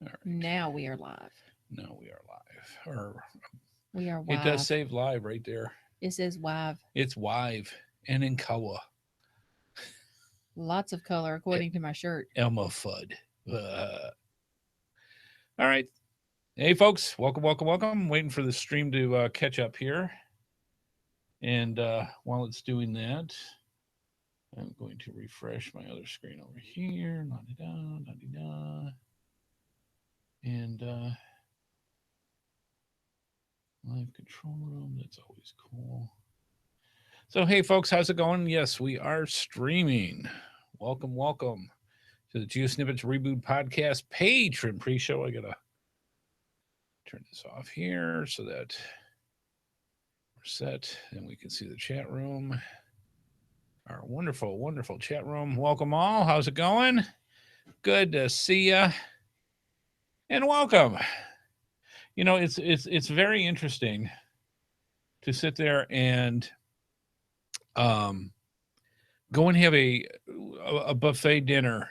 All right. Now we are live. Now we are live. Or We are it does live. save live right there. It says live. It's live and in Kawa. Lots of color according to my shirt. Elmo Fudd. All right. Hey, folks. Welcome, welcome, welcome. Waiting for the stream to catch up here. And while it's doing that, I'm going to refresh my other screen over here. La-di-da, la-di-da. And live control room. That's always cool. So, hey, folks, how's it going? Yes, we are streaming. Welcome, welcome to the GeoSnippits Reboot Podcast patron pre-show. I got to turn this off here so that we're set and we can see the chat room. Our wonderful, wonderful chat room. Welcome all. How's it going? Good to see ya. And welcome. You know, it's very interesting to sit there and go and have a buffet dinner,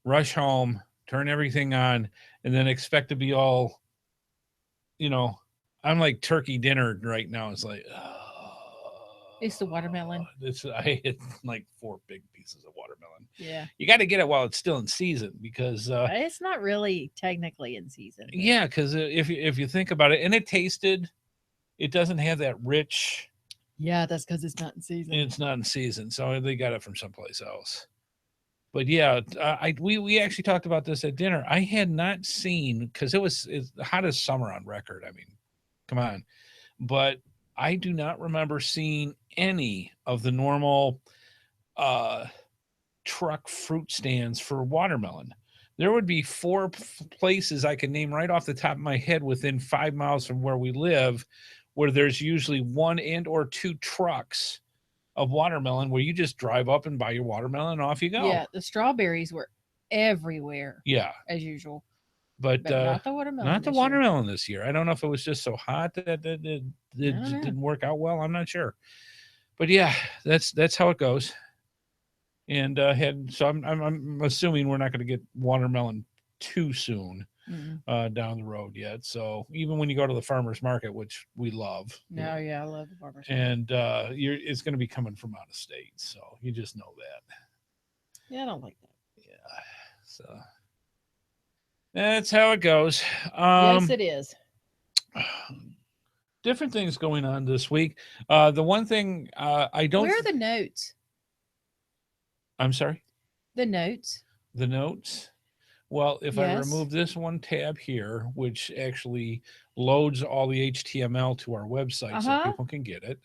rush home, turn everything on, and then expect to be all, I'm like turkey dinner right now. It's like, It's the watermelon. I hit like 4 big pieces of watermelon. Yeah. You got to get it while it's still in season because It's not really technically in season. But... Yeah, because if you think about it, and it doesn't have that rich. Yeah, that's because it's not in season. It's not in season, so they got it from someplace else. But yeah, we actually talked about this at dinner. I had not seen, because it's the hottest summer on record. I mean, come on. But I do not remember seeing any of the normal truck fruit stands for watermelon. There would be 4 places I can name right off the top of my head within 5 miles from where we live, where there's usually 1 and or 2 trucks of watermelon where you just drive up and buy your watermelon and off you go. Yeah, the strawberries were everywhere. Yeah. As usual. But not the watermelon. Not the watermelon this year. I don't know if it was just so hot that it didn't work out well. I'm not sure. But yeah, that's how it goes. And I'm assuming we're not going to get watermelon too soon down the road yet. So even when you go to the farmer's market, which we love. No, yeah, I love the farmer's market. And it's going to be coming from out of state. So you just know that. Yeah, I don't like that. Yeah. So that's how it goes. Yes, it is. Different things going on this week. The one thing I don't... Where are the notes? I'm sorry? The notes. The notes? Well, if I remove this one tab here, which actually loads all the HTML to our website so people can get it,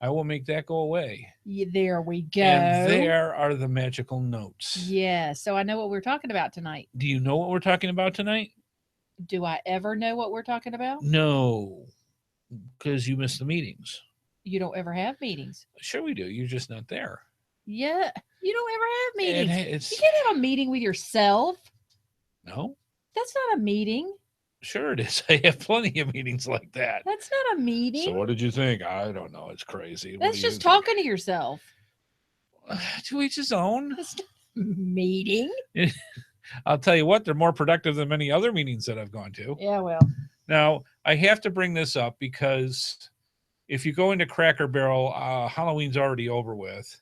I will make that go away. Yeah, there we go. And there are the magical notes. Yeah, so I know what we're talking about tonight. Do you know what we're talking about tonight? Do I ever know what we're talking about? No, because you miss the meetings. You don't ever have meetings. Sure we do. You're just not there. Yeah, you don't ever have meetings. You can't have a meeting with yourself. No. That's not a meeting. Sure it is. I have plenty of meetings like that. That's not a meeting. So what did you think? I don't know. It's crazy. That's just talking to yourself. To each his own. That's not a meeting. I'll tell you what, they're more productive than many other meetings that I've gone to. Yeah, well. Now, I have to bring this up because if you go into Cracker Barrel, Halloween's already over with.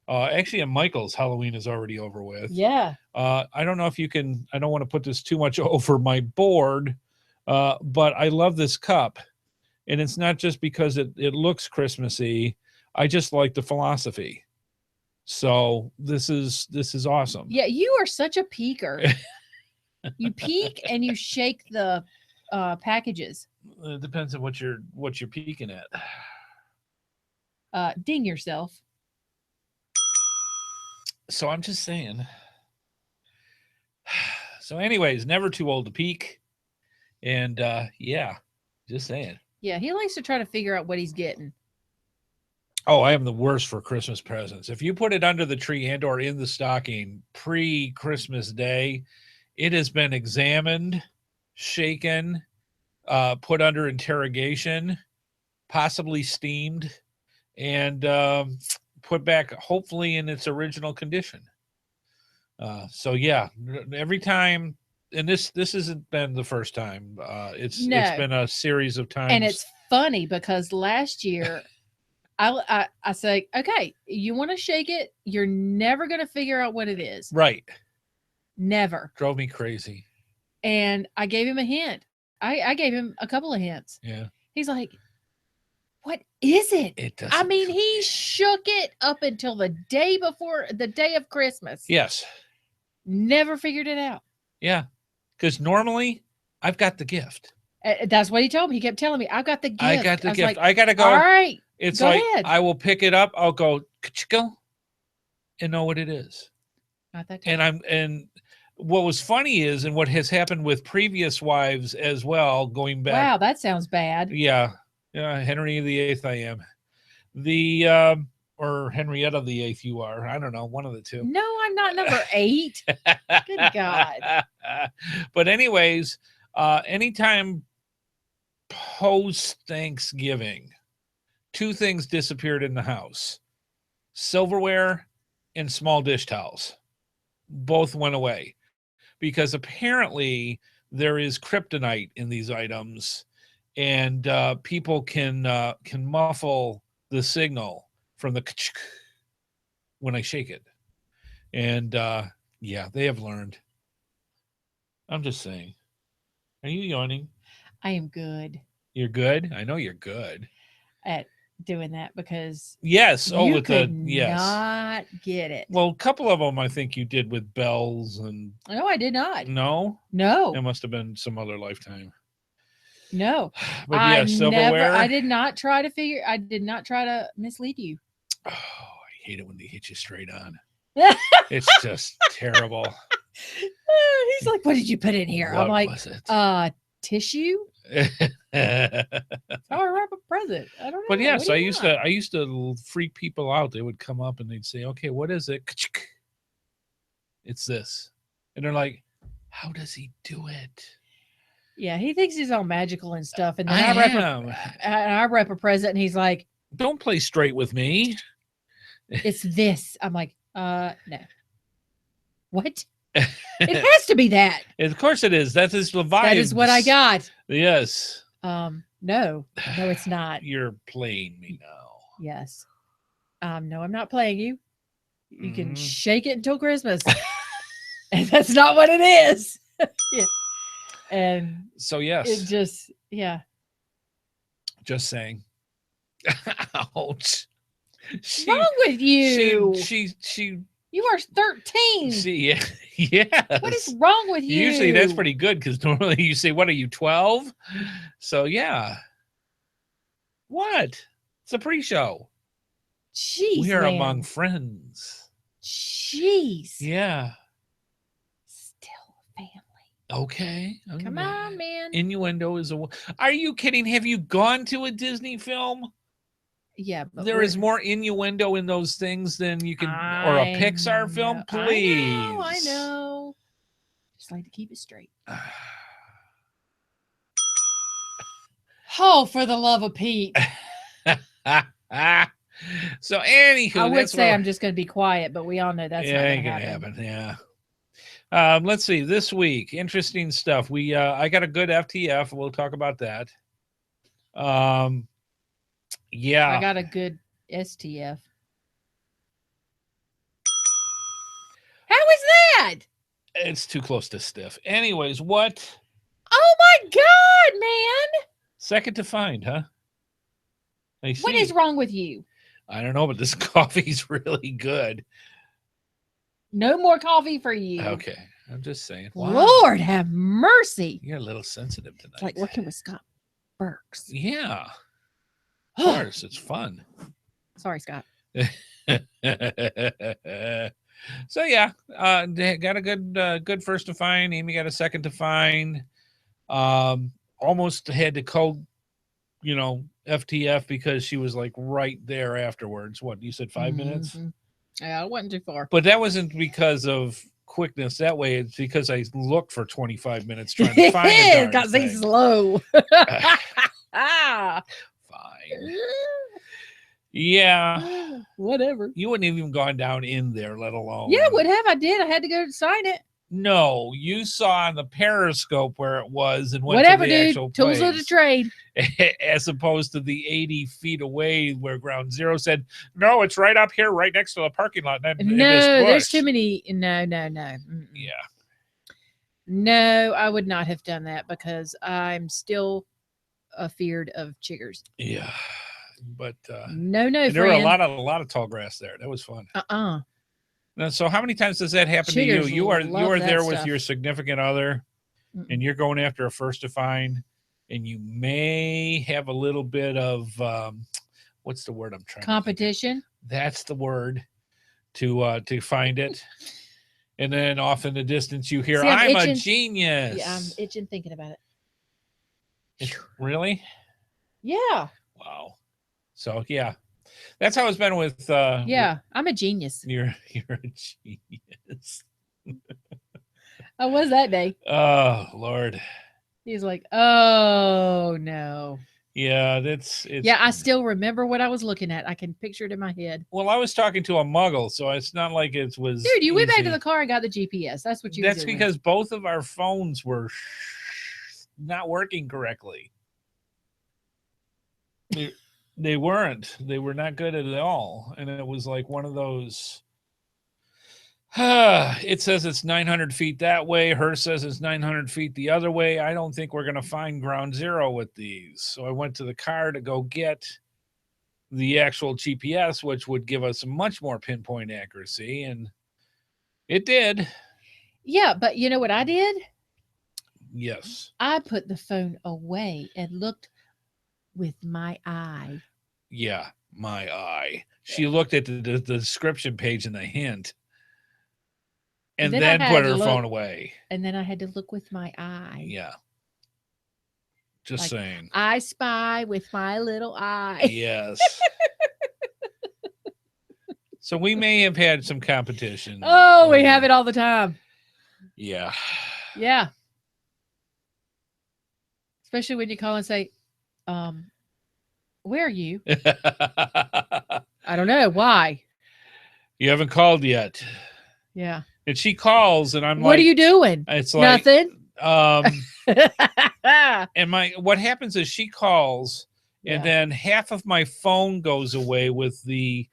Actually, at Michael's, Halloween is already over with. Yeah. I don't know if you can, I don't want to put this too much over my board, but I love this cup. And it's not just because it looks Christmassy. I just like the philosophy. So this is awesome. Yeah, you are such a peeker. You peek and you shake the packages. It depends on what you're peeking at. Ding yourself. So I'm just saying. So anyways, never too old to peek. And yeah, just saying. Yeah, he likes to try to figure out what he's getting. Oh, I am the worst for Christmas presents. If you put it under the tree and or in the stocking pre-Christmas day, it has been examined, shaken, put under interrogation, possibly steamed, and put back hopefully in its original condition. So yeah, every time and this hasn't been the first time. It's No. been a series of times. And it's funny because last year I say, okay, you want to shake it, you're never going to figure out what it is. right. Never. Drove me crazy. And I gave him a hint. I gave him a couple of hints. Yeah. He's like, what is it? It doesn't. I mean, he shook it up until the day before the day of Christmas. Yes. Never figured it out. Yeah. Because normally I've got the gift. That's what he told me. He kept telling me, I've got the gift. I got the was gift. like, I got to go. all right. It's go like, ahead. I will pick it up. I'll go, ka-chicka, and know what it is. Not that And what was funny is, and what has happened with previous wives as well, going back. Wow, that sounds bad. Yeah. Yeah. Henry VIII, I am. The, or Henrietta VIII, you are. I don't know. One of the two. No, I'm not number 8. Good God. But anyways, anytime post Thanksgiving, 2 things disappeared in the house: silverware and small dish towels. Both went away because apparently there is kryptonite in these items, and people can muffle the signal from the when I shake it. And yeah, they have learned. I'm just saying. Are you yawning? I am good You're good? I know you're good. at doing that because Yes. Oh, you with could the yes. not get it. Well, a couple of them I think you did with bells and No, I did not. no. No, It must have been some other lifetime. no. But yeah, silverware. I did not try to mislead you. Oh, I hate it when they hit you straight on. He's It's just terrible. like, what did you put in here? What I'm like, was it? Tissue? How I wrap a present. I don't know. But yes, What I do you used want? to freak people out. They would come up and they'd say, "Okay, what is it?" It's this, and they're like, "How does he do it?" Yeah, he thinks he's all magical and stuff. And then I I rep a present and he's like, Don't play straight with me. it's this. I'm like, no. What? It has to be that. Of course it is. That is the vibe. That is what I got. Yes. No, it's not. You're playing me now. Yes. No, I'm not playing you. You can Mhm. shake it until Christmas. And that's not what it is. Yeah. And So yes, it just, yeah. just saying. Ouch. What's wrong with you? She You are 13. yeah. Yes. What is wrong with you? Usually that's pretty good because normally you say, "What are you, 12?" So yeah. What? It's a pre-show. Jeez, We are man. among friends. Jeez. Yeah. Still family. Okay. Come on, man. Innuendo is a. Are you kidding? Have you gone to a Disney film? Yeah, but There is more innuendo in those things than you can, or a Pixar film. Please. I know. Just like to keep it straight. Oh, for the love of Pete. So anywho, I would that's say what- I'm just going to be quiet, but we all know that's not ain't going to gonna happen. happen. Yeah. Let's see. This week, interesting stuff. I got a good FTF. We'll talk about that. Yeah. I got a good STF. How is that? It's too close to stiff. Anyways, what? Oh my God, man. Second to find, huh? I see. What is wrong with you? I don't know, but this coffee's really good. No more coffee for you. Okay. I'm just saying. Wow. Lord have mercy. You're a little sensitive tonight. It's like working with Scott Burks. Yeah. Of course. It's fun. Sorry, Scott. So yeah, they got a good first to find. Amy got a second to find. Almost had to code, FTF because she was like right there afterwards. What you said, 5 minutes? Mhm. Yeah, it wasn't too far. But that wasn't because of quickness that way. It's because I looked for 25 minutes trying to find the darn Got thing. slow. Ah. Fine. Yeah. Whatever. You wouldn't have even gone down in there, let alone. Yeah, I would have. I did. I had to go sign it. No, you saw on the periscope where it was and went Whatever, to the dude. actual Tools of the place, trade. as opposed to the 80 feet away where Ground Zero said, no, it's right up here, right next to the parking lot. In No, this there's bush. too many. No. Mm-mm. Yeah. No, I would not have done that because I'm still afeared of chiggers. Yeah. But No, and there were friend. a lot of tall grass there. That was fun. Uh-uh. Now, so how many times does that happen to you? Chiggers You are love that there with stuff. your significant other, Mm-mm. and you're going after a first to find, and you may have a little bit of what's the word I'm trying to think of? Competition. That's the word to find it. And then off in the distance you hear, See, I'm a itching. genius. Yeah, I'm itching thinking about it. Really? Yeah. Wow. So yeah. That's how it's been with Yeah, I'm a genius. You're a genius. I was that day. Oh Lord. He's like, oh no. Yeah, it's Yeah, I still remember what I was looking at. I can picture it in my head. well, I was talking to a muggle, so it's not like it was Dude, you went back to easy. the car and got the GPS. That's what you were That's doing. because both of our phones were not working correctly. They weren't. They were not good at all. And it was like one of those, it says it's 900 feet that way. Her says it's 900 feet the other way. I don't think we're going to find Ground Zero with these. So I went to the car to go get the actual GPS, which would give us much more pinpoint accuracy. And it did. Yeah, but you know what I did? Yes. I put the phone away and looked with my eye. Yeah, my eye. She looked at the description page and the hint. And then put her phone away. And then I had to look with my eye. Yeah. Just saying. I spy with my little eye. Yes. So we may have had some competition. Oh, we have it all the time. Yeah. Yeah. Especially when you call and say, where are you? I don't know. Why? You haven't called yet. Yeah. And she calls and I'm like, what are you doing? It's like nothing. And what happens is she calls and then half of my phone goes away with the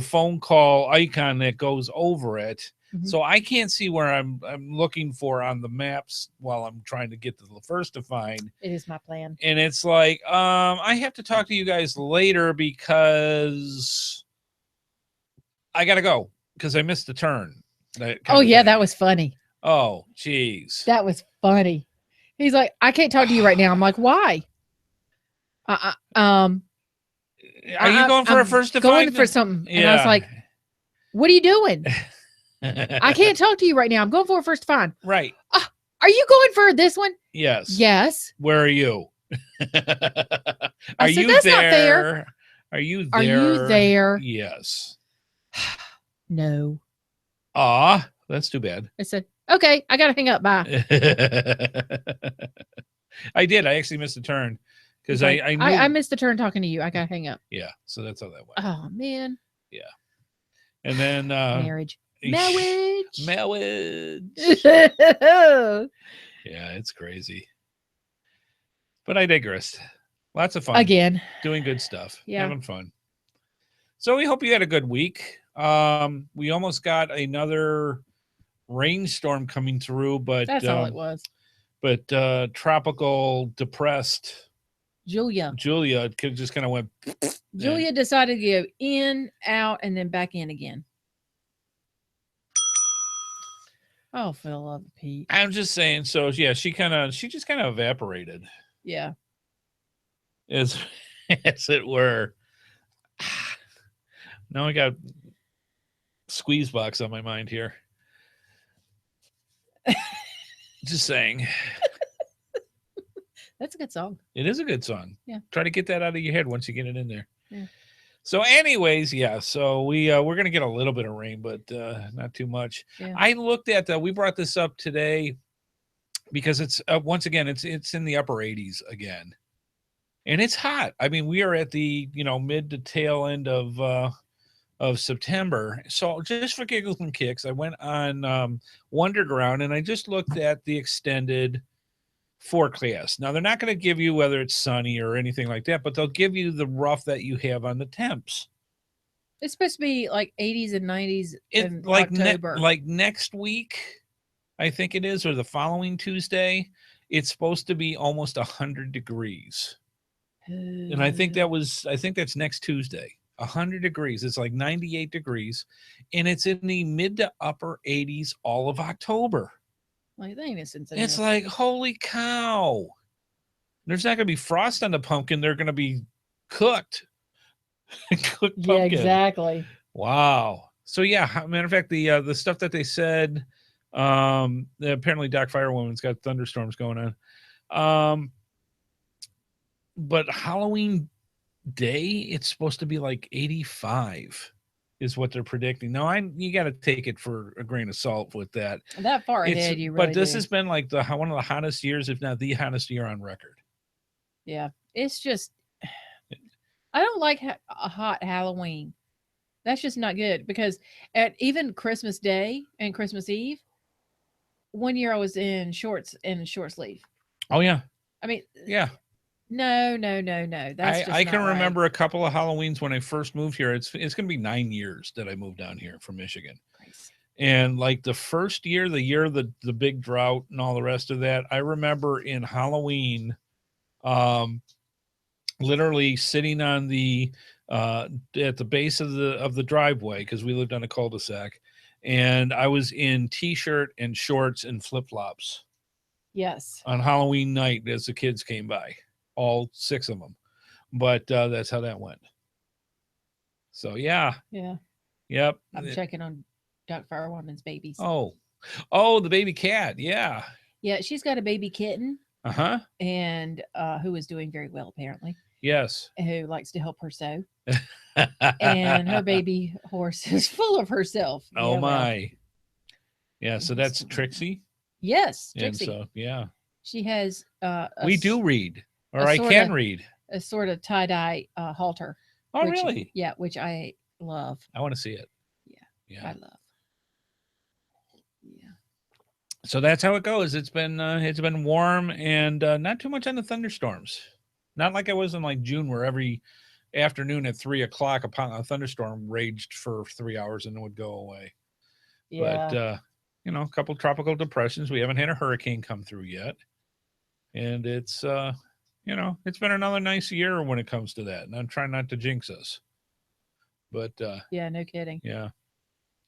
phone call icon that goes over it. Mm-hmm. So I can't see where I'm looking for on the maps while I'm trying to get to the first to find. It is my plan. And it's like, I have to talk to you guys later because I got to go because I missed the turn. Oh, yeah, that was funny. Oh, geez. That was funny. He's like, I can't talk to you right now. I'm like, why? Are you going for a first to going find? For something. Yeah. And I was like, what are you doing? I can't talk to you right now. I'm going for a first to find. Right. Are you going for this one? Yes. Yes. Where are you? Are you that's there? Not fair. Are you there? Are you there? Yes. No. That's too bad. I said, okay, I got to hang up. Bye. I did. I actually missed a turn because like, I knew I missed the turn talking to you. I got to hang up. Yeah. So that's how that went. Oh, man. Yeah. And then marriage. Yeah, it's crazy. But I digressed. Lots of fun. Again. Doing good stuff. Yeah. Having fun. So we hope you had a good week. We almost got another rainstorm coming through, but that's all it was. But tropical depressed Julia just kind of went. Julia decided to go in, out, and then back in again. Oh, for the love of Pete. I'm just saying. So yeah, she just kind of evaporated. Yeah. As it were. Now I got Squeeze Box on my mind here. Just saying. That's a good song. It is a good song. Yeah. Try to get that out of your head once you get it in there. Yeah. So anyways, yeah. So we're going to get a little bit of rain, but not too much. Yeah. I looked at we brought this up today because it's once again, it's in the upper 80s again. And it's hot. I mean, we are at the, mid to tail end of of September. So just for giggles and kicks, I went on Wonderground and I just looked at the extended forecast. Now they're not going to give you whether it's sunny or anything like that, but they'll give you the rough that you have on the temps. It's supposed to be like 80s and 90s in like October. Like next week, I think it is, or the following Tuesday, it's supposed to be almost 100 degrees. And I think that's next Tuesday. 100 degrees. It's like 98 degrees, and it's in the mid to upper 80s all of October. Like, that ain't a sense. It's like, holy cow. There's not going to be frost on the pumpkin. They're going to be cooked. Cooked pumpkin. Yeah, exactly. Wow. So yeah, matter of fact, the stuff that they said, apparently Doc Firewoman's got thunderstorms going on. But Halloween Day, it's supposed to be like 85 is what they're predicting. Now you got to take it for a grain of salt with that. That far ahead, you really But this do. has been like one of the hottest years, if not the hottest year on record. Yeah, it's just, I don't like a hot Halloween. That's just not good, because at even Christmas Day and Christmas Eve, one year I was in shorts and short sleeve. Oh yeah. I mean, yeah. No. That's just I can not right. remember a couple of Halloweens when I first moved here. It's going to be 9 years that I moved down here from Michigan. Crazy. And like the first year, the big drought and all the rest of that, I remember in Halloween, literally sitting on the at the base of the driveway, because we lived on a cul-de-sac, and I was in t-shirt and shorts and flip-flops. Yes. On Halloween night as the kids came by, all 6 of them. But that's how that went. So yeah. Yeah. Yep. I'm checking on Doc Firewoman's babies. Oh, the baby cat. Yeah. Yeah, she's got a baby kitten. Uh-huh. And who is doing very well, apparently. Yes. Who likes to help her sew. And her baby horse is full of herself. Oh, my. Yeah, so that's Trixie? Yes, Trixie. And so, yeah. She has... we do read, or I can read. A sort of tie-dye halter. Oh, really? Yeah, which I love. I want to see it. Yeah. I love. Yeah. So that's how it goes. It's been warm and not too much on the thunderstorms. Not like I was in like June, where every afternoon at 3:00 a thunderstorm raged for 3 hours and it would go away. Yeah. But a couple tropical depressions. We haven't had a hurricane come through yet, and it's it's been another nice year when it comes to that. And I'm trying not to jinx us. But yeah, no kidding. Yeah.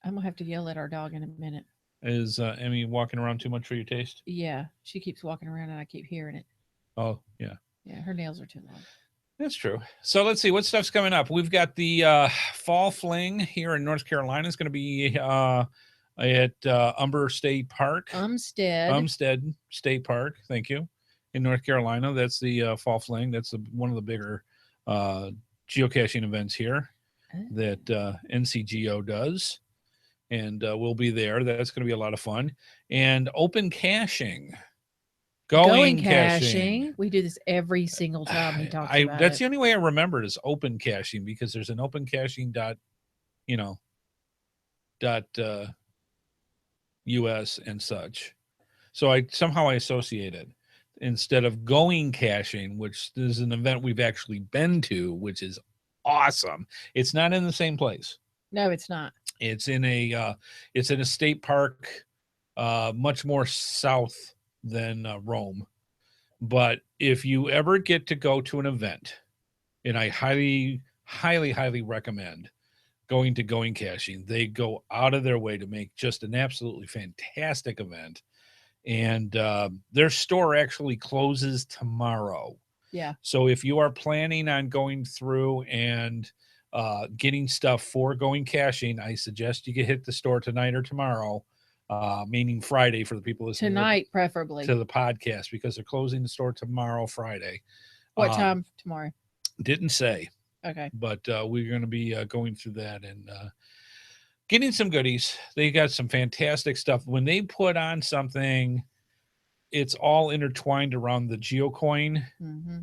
I'm gonna have to yell at our dog in a minute. Is Emmy walking around too much for your taste? Yeah, she keeps walking around and I keep hearing it. Oh, yeah. Yeah, her nails are too long. That's true. So let's see what stuff's coming up. We've got the Fall Fling here in North Carolina. It's going to be at Umber State Park. Umstead State Park. Thank you. In North Carolina. That's the Fall Fling. That's one of the bigger geocaching events here that NCGO does. And we'll be there. That's going to be a lot of fun. And open caching. Going caching. We do this every single time he talks about that's it. the only way I remember it is open caching, because there's an open caching US and such. So I associate it instead of going caching, which is an event we've actually been to, which is awesome. It's not in the same place. No, it's not. It's in a state park, much more south than Rome. But if you ever get to go to an event, and I highly, highly, highly recommend going caching, they go out of their way to make just an absolutely fantastic event. And their store actually closes tomorrow. Yeah. So if you are planning on going through and getting stuff for going caching, I suggest you hit the store tonight or tomorrow, meaning Friday for the people listening tonight, preferably to the podcast, because they're closing the store tomorrow, Friday. What time tomorrow? Didn't say. Okay. But we're going to be going through that and getting some goodies. They got some fantastic stuff. When they put on something, it's all intertwined around the geocoin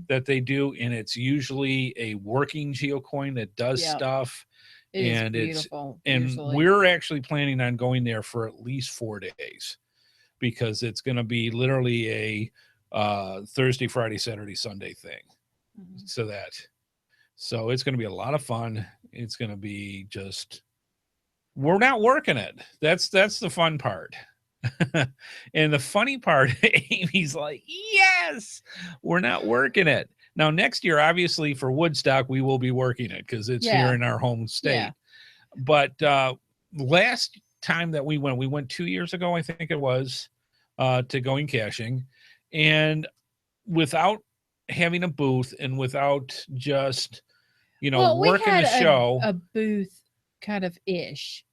that they do, and it's usually a working geocoin that does stuff. It is and beautiful. and Usually. we're actually planning on going there for at least 4 days, because it's going to be literally a Thursday, Friday, Saturday, Sunday thing. Mhm. So it's going to be a lot of fun. It's going to be just, we're not working it. That's the fun part. And the funny part, Amy's like, yes, we're not working it. Now, next year, obviously, for Woodstock, we will be working it because it's here in our home state. Yeah. But last time that we went 2 years ago, I think it was, to going caching. And without having a booth and without just, Well, we working had the show. a booth kind of ish.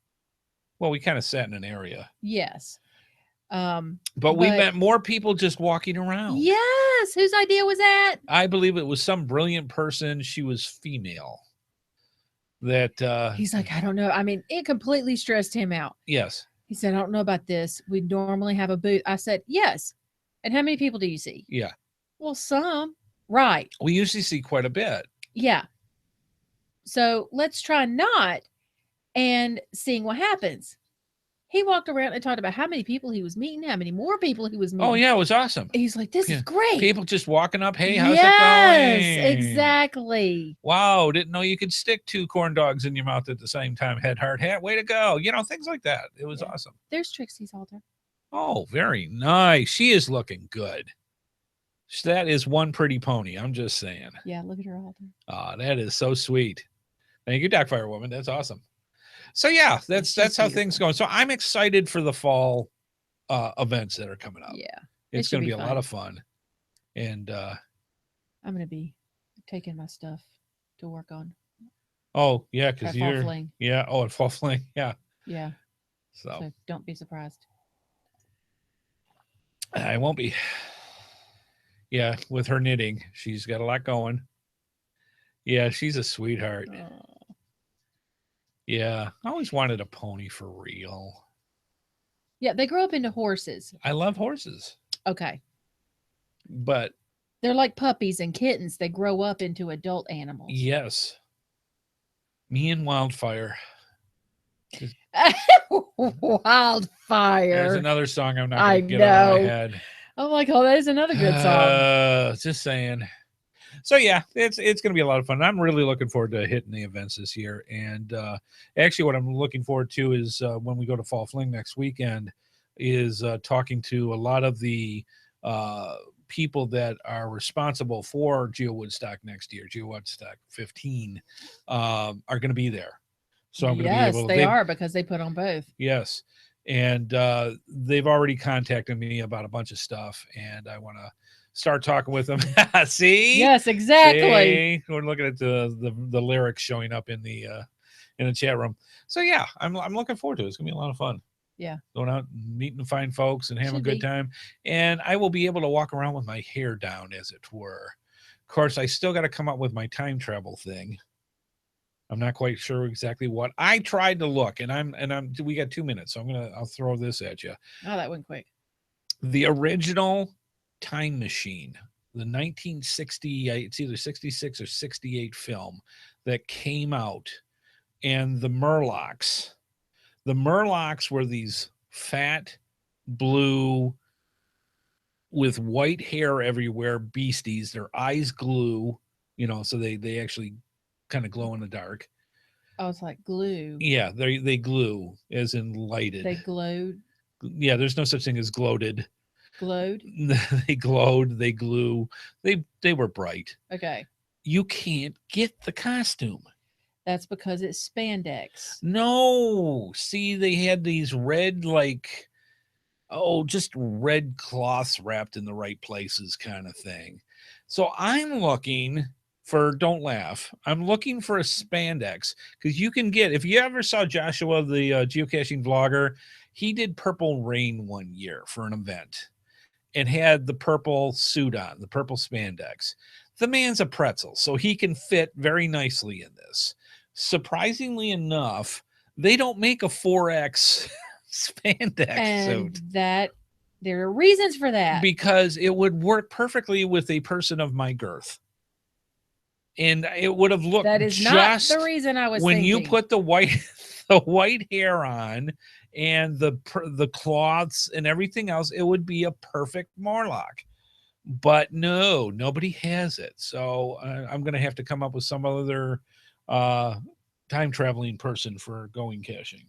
Well, we kind of sat in an area. Yes. But we met more people just walking around. Yes. Whose idea was that? I believe it was some brilliant person. She was female. That he's like, I don't know. I mean, it completely stressed him out. Yes. He said, I don't know about this. We normally have a booth. I said, yes. And how many people do you see? Yeah. Well, some. Right. We usually see quite a bit. Yeah. So let's try not and seeing what happens. He walked around and talked about how many people he was meeting, how many more people he was meeting. Oh, yeah, it was awesome. He's like, this is great. People just walking up. Hey, how's it going? Yes, exactly. Wow, didn't know you could stick 2 corn dogs in your mouth at the same time. HeadHardHat, way to go. Things like that. It was awesome. There's Trixie's altar. Oh, very nice. She is looking good. That is one pretty pony. I'm just saying. Yeah, look at her altar. Oh, that is so sweet. Thank you, Darkfire Woman. That's awesome. So yeah, that's how things go. So I'm excited for the fall events that are coming up. Yeah, it's going to be a lot of fun. And I'm going to be taking my stuff to work on. Oh yeah, because you're fling. Yeah. Oh, at fall fling. Yeah. Yeah. So don't be surprised. I won't be. Yeah, with her knitting, she's got a lot going. Yeah, she's a sweetheart. Oh. Yeah, I always wanted a pony for real. Yeah, they grow up into horses. I love horses. Okay. But they're like puppies and kittens. They grow up into adult animals. Yes. Me and Wildfire. Wildfire. There's another song I'm not going to get out of my head. I'm like, oh, that is another good song. Just saying. So yeah, it's going to be a lot of fun. I'm really looking forward to hitting the events this year. And actually, what I'm looking forward to is when we go to Fall Fling next weekend, is talking to a lot of the people that are responsible for Geo Woodstock next year. Geo Woodstock 15 are going to be there. So I'm going to be able to. Yes, they are, because they put on both. Yes. And they've already contacted me about a bunch of stuff, and I want to start talking with them. See? Yes, exactly. See? We're looking at the lyrics showing up in the chat room. So yeah, I'm looking forward to it. It's gonna be a lot of fun. Yeah. Going out and meeting fine folks and having a good time. And I will be able to walk around with my hair down, as it were. Of course, I still got to come up with my time travel thing. I'm not quite sure exactly what. I tried to look, and we got 2 minutes, so I'll throw this at you. Oh, that went quick. The original time machine, the 1960, it's either 66 or 68 film that came out, and the Murlocs. The Murlocs were these fat, blue, with white hair everywhere beasties. Their eyes glue, so they actually kind of glow in the dark. Oh, it's like glue. Yeah, they glue, as in lighted. They glowed. Yeah, there's no such thing as gloated. Glowed? They glowed, they glue. They were bright. Okay. You can't get the costume. That's because it's spandex. No. See, they had these red, just red cloths wrapped in the right places kind of thing. So I'm looking for, don't laugh, I'm looking for a spandex, because you can get, if you ever saw Joshua, the geocaching vlogger, he did Purple Rain one year for an event and had the purple suit on, the purple spandex. The man's a pretzel, so he can fit very nicely in this. Surprisingly enough, they don't make a 4X spandex suit. That there are reasons for that. Because it would work perfectly with a person of my girth. and it would have looked That is just not the reason I was when thinking. you put the white hair on and the cloths and everything else, it would be a perfect Morlock. But no, nobody has it. So I'm going to have to come up with some other time traveling person for going caching.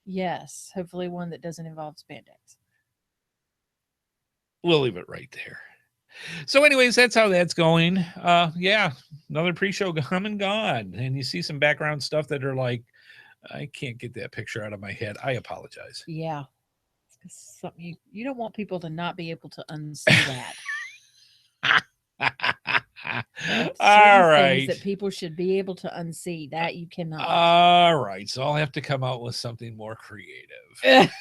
Yes, hopefully one that doesn't involve spandex. We'll leave it right there. So anyways, that's how that's going. Yeah, another pre-show come and gone. And you see some background stuff that are like, I can't get that picture out of my head. I apologize. Yeah. It's something you don't want people to not be able to unsee that. All right. Things that people should be able to unsee that you cannot. All right. So I'll have to come out with something more creative.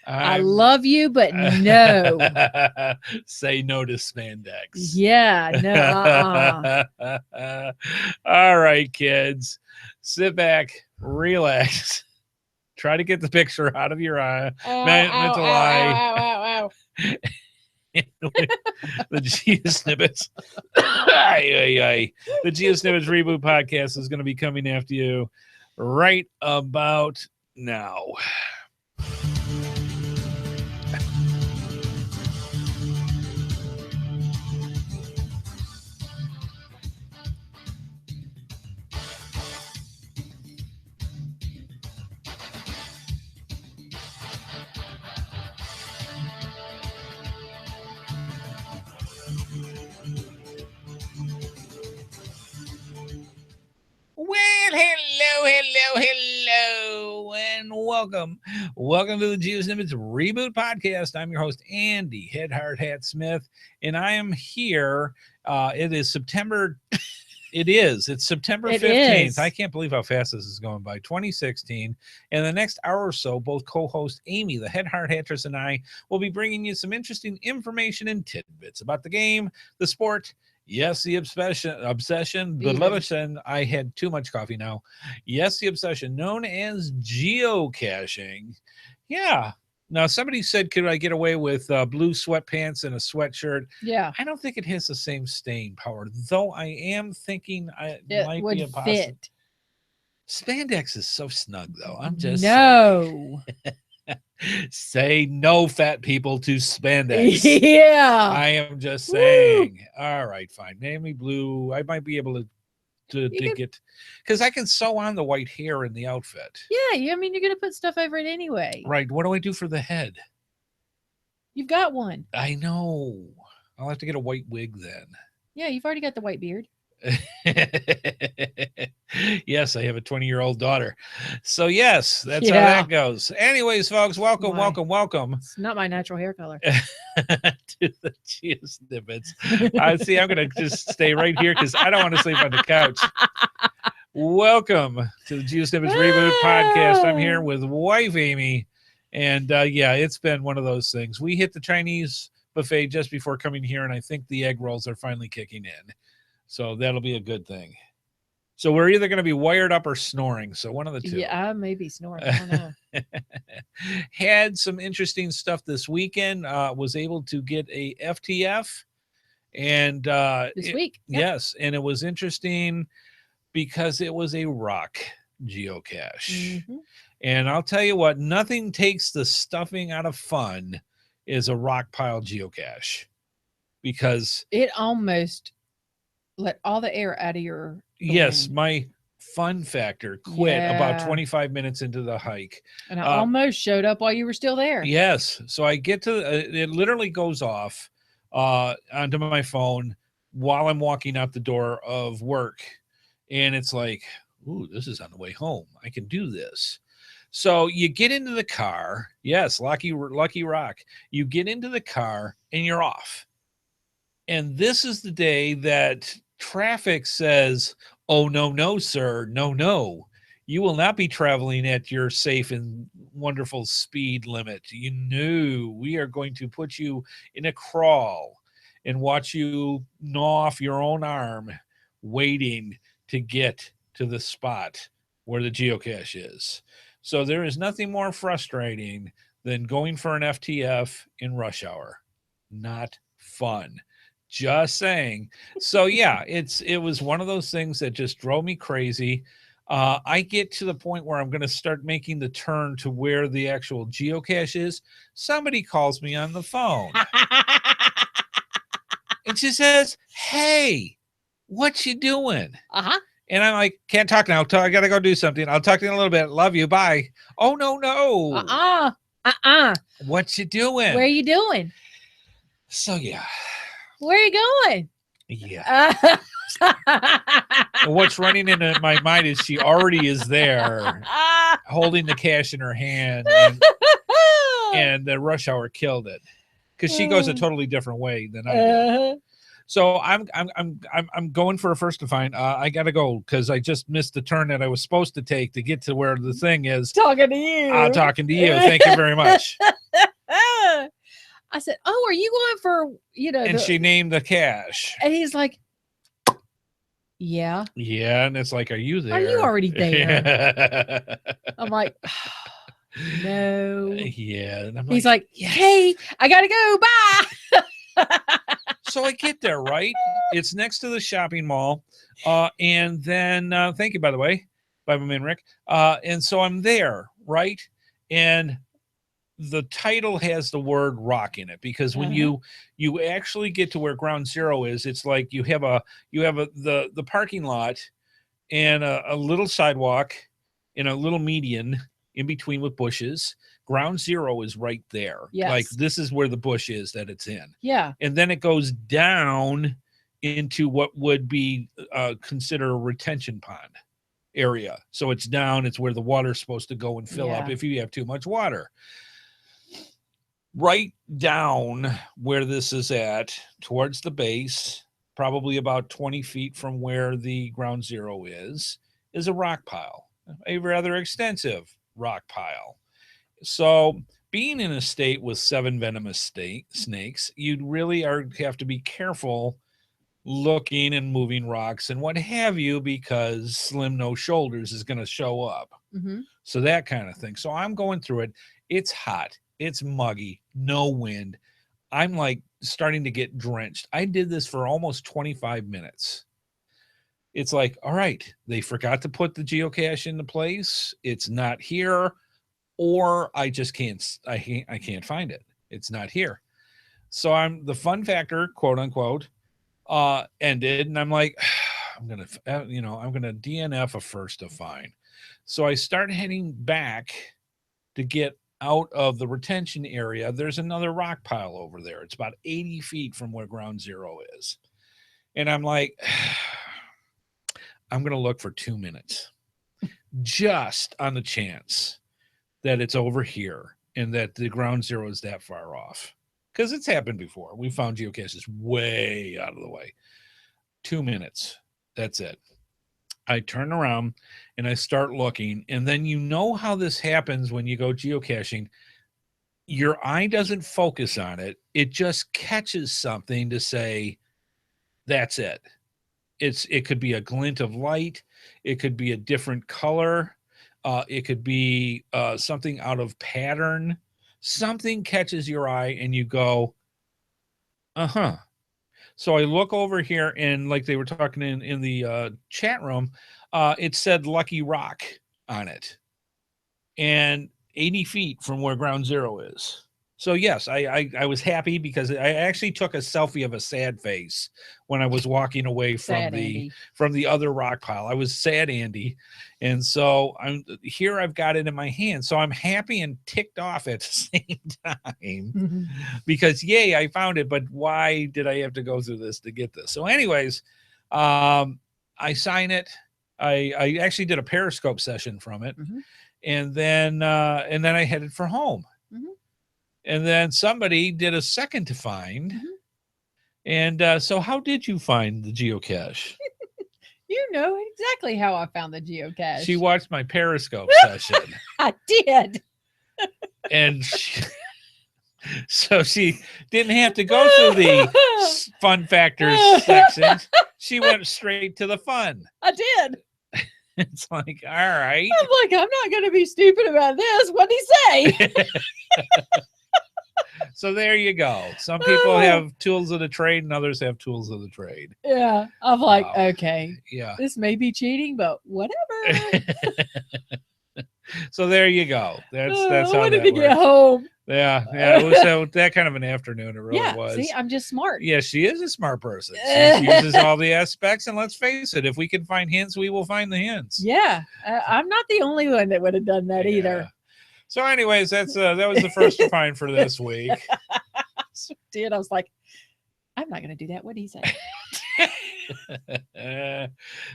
I love you, but no. Say no to spandex. Yeah, no. All right, kids. Sit back, relax. Try to get the picture out of your eye. Mental eye. The GeoSnippits. The GeoSnippits Reboot Podcast is going to be coming after you right about now. Well, hello, and welcome. Welcome to the GeoSnippits Reboot Podcast. I'm your host, Andy HeadHardHat Smith, and I am here. It is September. It's September 15th. I can't believe how fast this is going by. 2016. In the next hour or so, both co-host Amy, the HeadHardHatress, and I will be bringing you some interesting information and tidbits about the game, the sport. Yes, the obsession, I had too much coffee now. Yes, the obsession known as geocaching. Yeah. Now, somebody said, could I get away with blue sweatpants and a sweatshirt? Yeah. I don't think it has the same staying power, though I am thinking it might be a possibility. Spandex is so snug, though. I'm just saying. Say no, fat people, to spandex. Yeah. I am just saying. All right, fine. Name me blue. I might be able to get, because I can sew on the white hair in the outfit. Yeah, I mean, you're going to put stuff over it anyway. Right. What do I do for the head? You've got one. I know. I'll have to get a white wig then. Yeah, you've already got the white beard. Yes, I have a 20-year-old daughter. So yes, that's how that goes. Anyways, folks, welcome. It's not my natural hair color. To the GeoSnippets. See, I'm going to just stay right here because I don't want to sleep on the couch. Welcome to the GeoSnippets Reboot Podcast. I'm here with wife Amy, and yeah, it's been one of those things. We hit the Chinese buffet just before coming here, and I think the egg rolls are finally kicking in. So that'll be a good thing. So we're either going to be wired up or snoring. So one of the two. Yeah, I may be snoring. I don't know. Had some interesting stuff this weekend. Was able to get a FTF. And this week. Yep. Yes. And it was interesting because it was a rock geocache. Mm-hmm. And I'll tell you what, nothing takes the stuffing out of fun is a rock pile geocache. Because it almost let all the air out of your balloon. Yes, my fun factor quit about 25 minutes into the hike. And I almost showed up while you were still there. Yes. So I get to, it literally goes off onto my phone while I'm walking out the door of work. And it's like, ooh, this is on the way home. I can do this. So you get into the car. Yes, Lucky Rock. You get into the car and you're off. And this is the day that traffic says, oh, no, sir. No. You will not be traveling at your safe and wonderful speed limit. You know, we are going to put you in a crawl and watch you gnaw off your own arm waiting to get to the spot where the geocache is. So there is nothing more frustrating than going for an FTF in rush hour. Not fun. Just saying. So yeah, it was one of those things that just drove me crazy. I get to the point where I'm going to start making the turn to where the actual geocache is. Somebody calls me on the phone and she says, "Hey, what you doing?" And I'm like, "Can't talk now. I got to go do something. I'll talk to you in a little bit. Love you. Bye." "Oh, no. What you doing?" Where are you doing? So yeah. Where are you going? Yeah. And what's running into my mind is she already is there holding the cache in her hand, and the rush hour killed it because she goes a totally different way than I do. So I'm going for a first to find. I gotta go because I just missed the turn that I was supposed to take to get to where the thing is. Talking to you. Talking to you. Thank you very much. I said, "Oh, are you going for, And she named the cache. And he's like, "Yeah." Yeah, and it's like, "Are you there? Are you already there?" I'm like, "No." Yeah. And he's like, "Yes. Hey, I gotta go. Bye." So I get there, right? It's next to the shopping mall. And then thank you, by the way, by my man Rick. And so I'm there, right? And the title has the word rock in it because when you actually get to where ground zero is, it's like you have the parking lot and a little sidewalk and a little median in between with bushes. Ground zero is right there. Yes. Like this is where the bush is that it's in. Yeah. And then it goes down into what would be considered a retention pond area. So it's down, it's where the water's supposed to go and fill up if you have too much water. Right down where this is at, towards the base, probably about 20 feet from where the ground zero is a rock pile, a rather extensive rock pile. So being in a state with 7 venomous snakes, you really have to be careful looking and moving rocks and what have you, because Slim No Shoulders is going to show up. So that kind of thing. So I'm going through it. It's hot. It's muggy, no wind. I'm like starting to get drenched. I did this for almost 25 minutes. It's like, all right, they forgot to put the geocache into place. It's not here, or I just can't find it. It's not here. So the fun factor, quote unquote, ended, and I'm like, I'm going to DNF a first to find. So I start heading back to get out of the retention area. There's another rock pile over there. It's about 80 feet from where ground zero is. And I'm like, I'm going to look for 2 minutes just on the chance that it's over here and that the ground zero is that far off. Because it's happened before. We found geocaches way out of the way. 2 minutes. That's it. I turn around and I start looking, and then how this happens when you go geocaching. Your eye doesn't focus on it. It just catches something to say, that's it. It could be a glint of light. It could be a different color. It could be something out of pattern. Something catches your eye and you go, uh-huh. So I look over here, and like they were talking in the chat room, it said Lucky Rock on it, and 80 feet from where ground zero is. So yes, I was happy because I actually took a selfie of a sad face when I was walking away from the other rock pile. I was sad, Andy. And so I've got it in my hand. So I'm happy and ticked off at the same time because yay, I found it. But why did I have to go through this to get this? So anyways, I sign it. I actually did a Periscope session from it. And then I headed for home. And then somebody did a second to find. And so how did you find the geocache? You know exactly how I found the geocache. She watched my Periscope session. I did. And so she didn't have to go through the fun factors section. She went straight to the fun. I did. It's like, all right. I'm like, I'm not going to be stupid about this. What'd he say? So there you go. Some people have tools of the trade and others have tools of the trade. Yeah. I'm like, Wow. okay, Yeah. this may be cheating, but whatever. So there you go. That's I how wanted that to get works. home. Yeah. It was that kind of an afternoon. It really Yeah. was. See, I'm just smart. Yeah, she is a smart person. She uses all the aspects, and let's face it, if we can find hints, we will find the hints. Yeah. I'm not the only one that would have done that either. So, anyways, that was the first to find for this week. I did. I was like, I'm not going to do that. What did he say?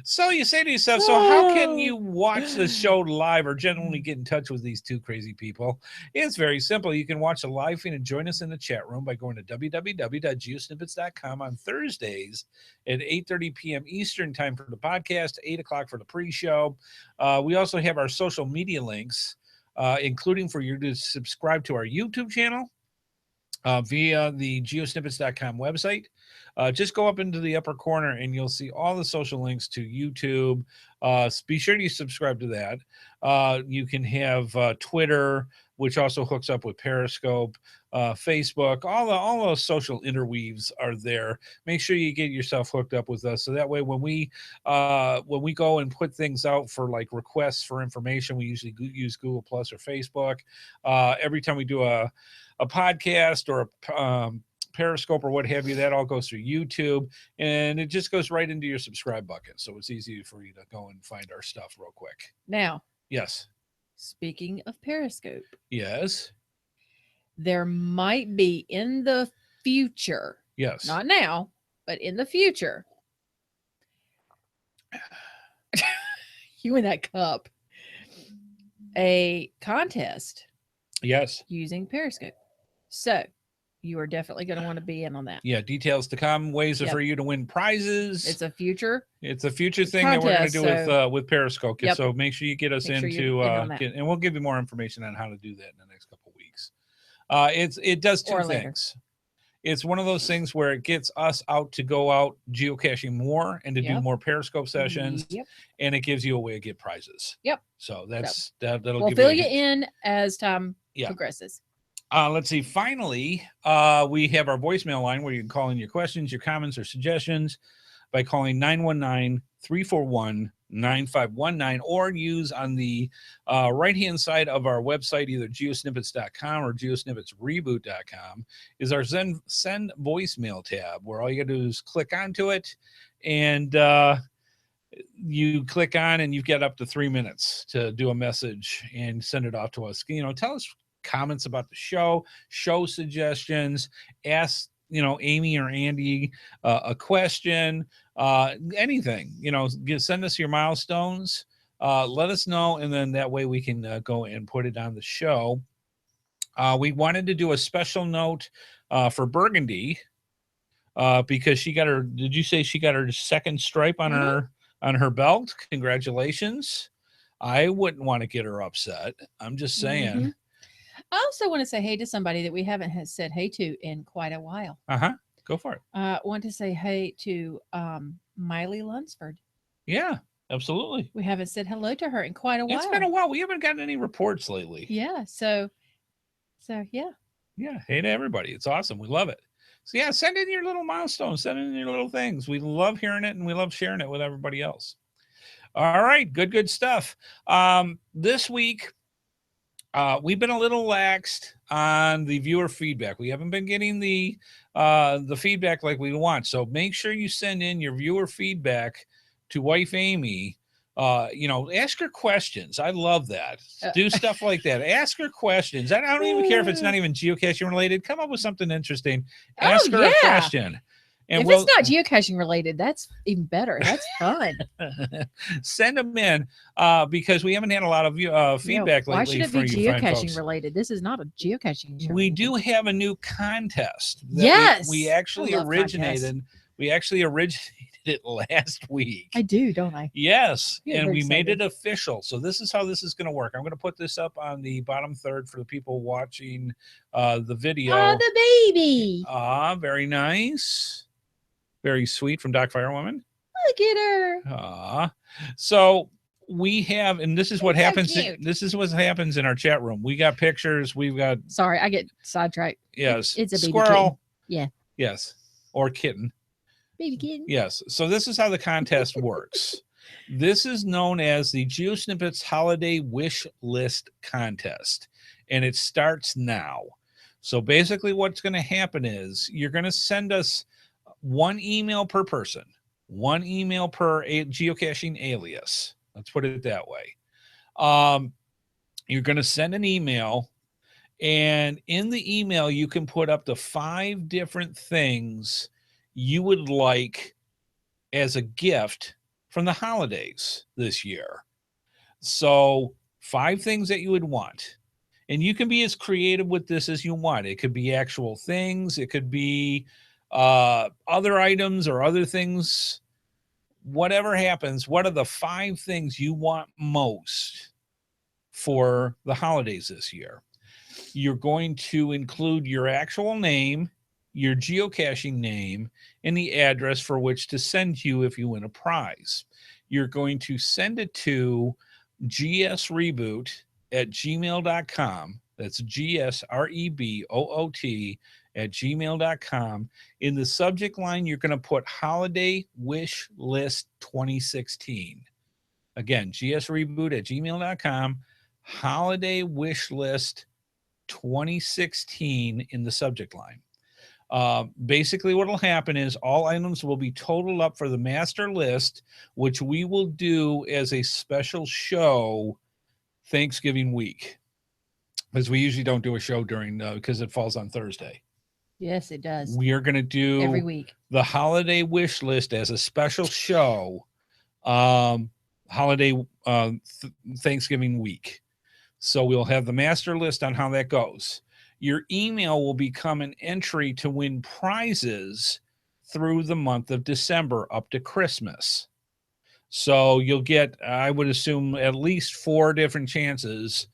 So you say to yourself, so how can you watch the show live or generally get in touch with these two crazy people? It's very simple. You can watch a live feed and join us in the chat room by going to www.geosnippits.com on Thursdays at 8:30 p.m. Eastern time for the podcast, 8 o'clock for the pre-show. We also have our social media links, including for you to subscribe to our YouTube channel via the geosnippits.com website. Just go up into the upper corner and you'll see all the social links to YouTube. Be sure you subscribe to that. You can have Twitter, which also hooks up with Periscope, Facebook. All those social interweaves are there. Make sure you get yourself hooked up with us, so that way when we go and put things out for like requests for information, we usually use Google Plus or Facebook. Every time we do a podcast or a Periscope or what have you, that all goes through YouTube, and it just goes right into your subscribe bucket. So it's easy for you to go and find our stuff real quick. Now, yes. Speaking of Periscope, yes, there might be in the future, yes, not now, but in the future, you and that cup, a contest. Yes. Using Periscope. So you are definitely going to want to be in on that. Yeah, details to come, ways for you to win prizes. It's a future thing that we're going to do with Periscope. Yep. So make sure you get us into and we'll give you more information on how to do that in the next couple of weeks. It does two things. It's one of those things where it gets us out to go out geocaching more and to do more Periscope sessions, and it gives you a way to get prizes. Yep. So that'll we'll fill you in as time progresses. Let's see. Finally, we have our voicemail line where you can call in your questions, your comments, or suggestions by calling 919-341-9519, or use on the right-hand side of our website, either geosnippits.com or geosnippitsreboot.com, is our send voicemail tab, where all you got to do is click onto it, and you click on, and you've got up to 3 minutes to do a message and send it off to us. Tell us comments about the show suggestions, ask Amy or Andy a question, anything, send us your milestones, let us know, and then that way we can go and put it on the show. We wanted to do a special note for Burgundy because did you say she got her second stripe on her belt? Congratulations. I wouldn't want to get her upset. I'm just saying. I also want to say hey to somebody that we haven't said hey to in quite a while. Go for it. I want to say hey to Miley Lunsford. Yeah, absolutely. We haven't said hello to her in quite a while. It's been a while. We haven't gotten any reports lately. Yeah. So yeah. Yeah. Hey to everybody. It's awesome. We love it. So yeah, send in your little milestones. Send in your little things. We love hearing it, and we love sharing it with everybody else. All right. Good stuff. This week, we've been a little laxed on the viewer feedback. We haven't been getting the feedback like we want. So make sure you send in your viewer feedback to wife Amy. Ask her questions. I love that. Do stuff like that. Ask her questions. I don't even care if it's not even geocaching related. Come up with something interesting. Ask her a question. And if it's not geocaching related, that's even better. That's fun. Send them in because we haven't had a lot of feedback lately. Why should it be geocaching related? This is not a geocaching show. We do have a new contest. Yes, we actually originated. We actually originated it last week. I do, don't I? Yes, and we made it official. So this is how this is going to work. I'm going to put this up on the bottom third for the people watching the video. Oh, the baby! Very nice. Very sweet from Doc Firewoman. Look at her. So we have, and this is what It's so happens. cute. This is what happens in our chat room. We got pictures. We've got, Sorry, I get sidetracked. yes, It's a baby squirrel. kitten. Yeah. Yes. Or kitten. Baby kitten. Yes. So this is how the contest works. This is known as the GeoSnippits Holiday Wish List Contest, and it starts now. So basically what's going to happen is you're going to send us one email per person, one email per geocaching alias. Let's put it that way. You're going to send an email, and in the email, you can put up to 5 different things you would like as a gift from the holidays this year. So 5 things that you would want. And you can be as creative with this as you want. It could be actual things. It could be other items or other things. Whatever happens, what are the 5 things you want most for the holidays this year? You're going to include your actual name, your geocaching name, and the address for which to send you if you win a prize. You're going to send it to gsreboot@gmail.com. That's gsreboot@gmail.com. In the subject line, you're going to put Holiday Wish List 2016. Again, gsreboot@gmail.com, Holiday Wish List 2016 in the subject line. Basically what will happen is all items will be totaled up for the master list, which we will do as a special show Thanksgiving week, because we usually don't do a show during because it falls on Thursday. Yes, it does. We are going to do every week the holiday wish list as a special show holiday Thanksgiving week. So we'll have the master list on how that goes. Your email will become an entry to win prizes through the month of December up to Christmas. So you'll get, I would assume, at least 4 different chances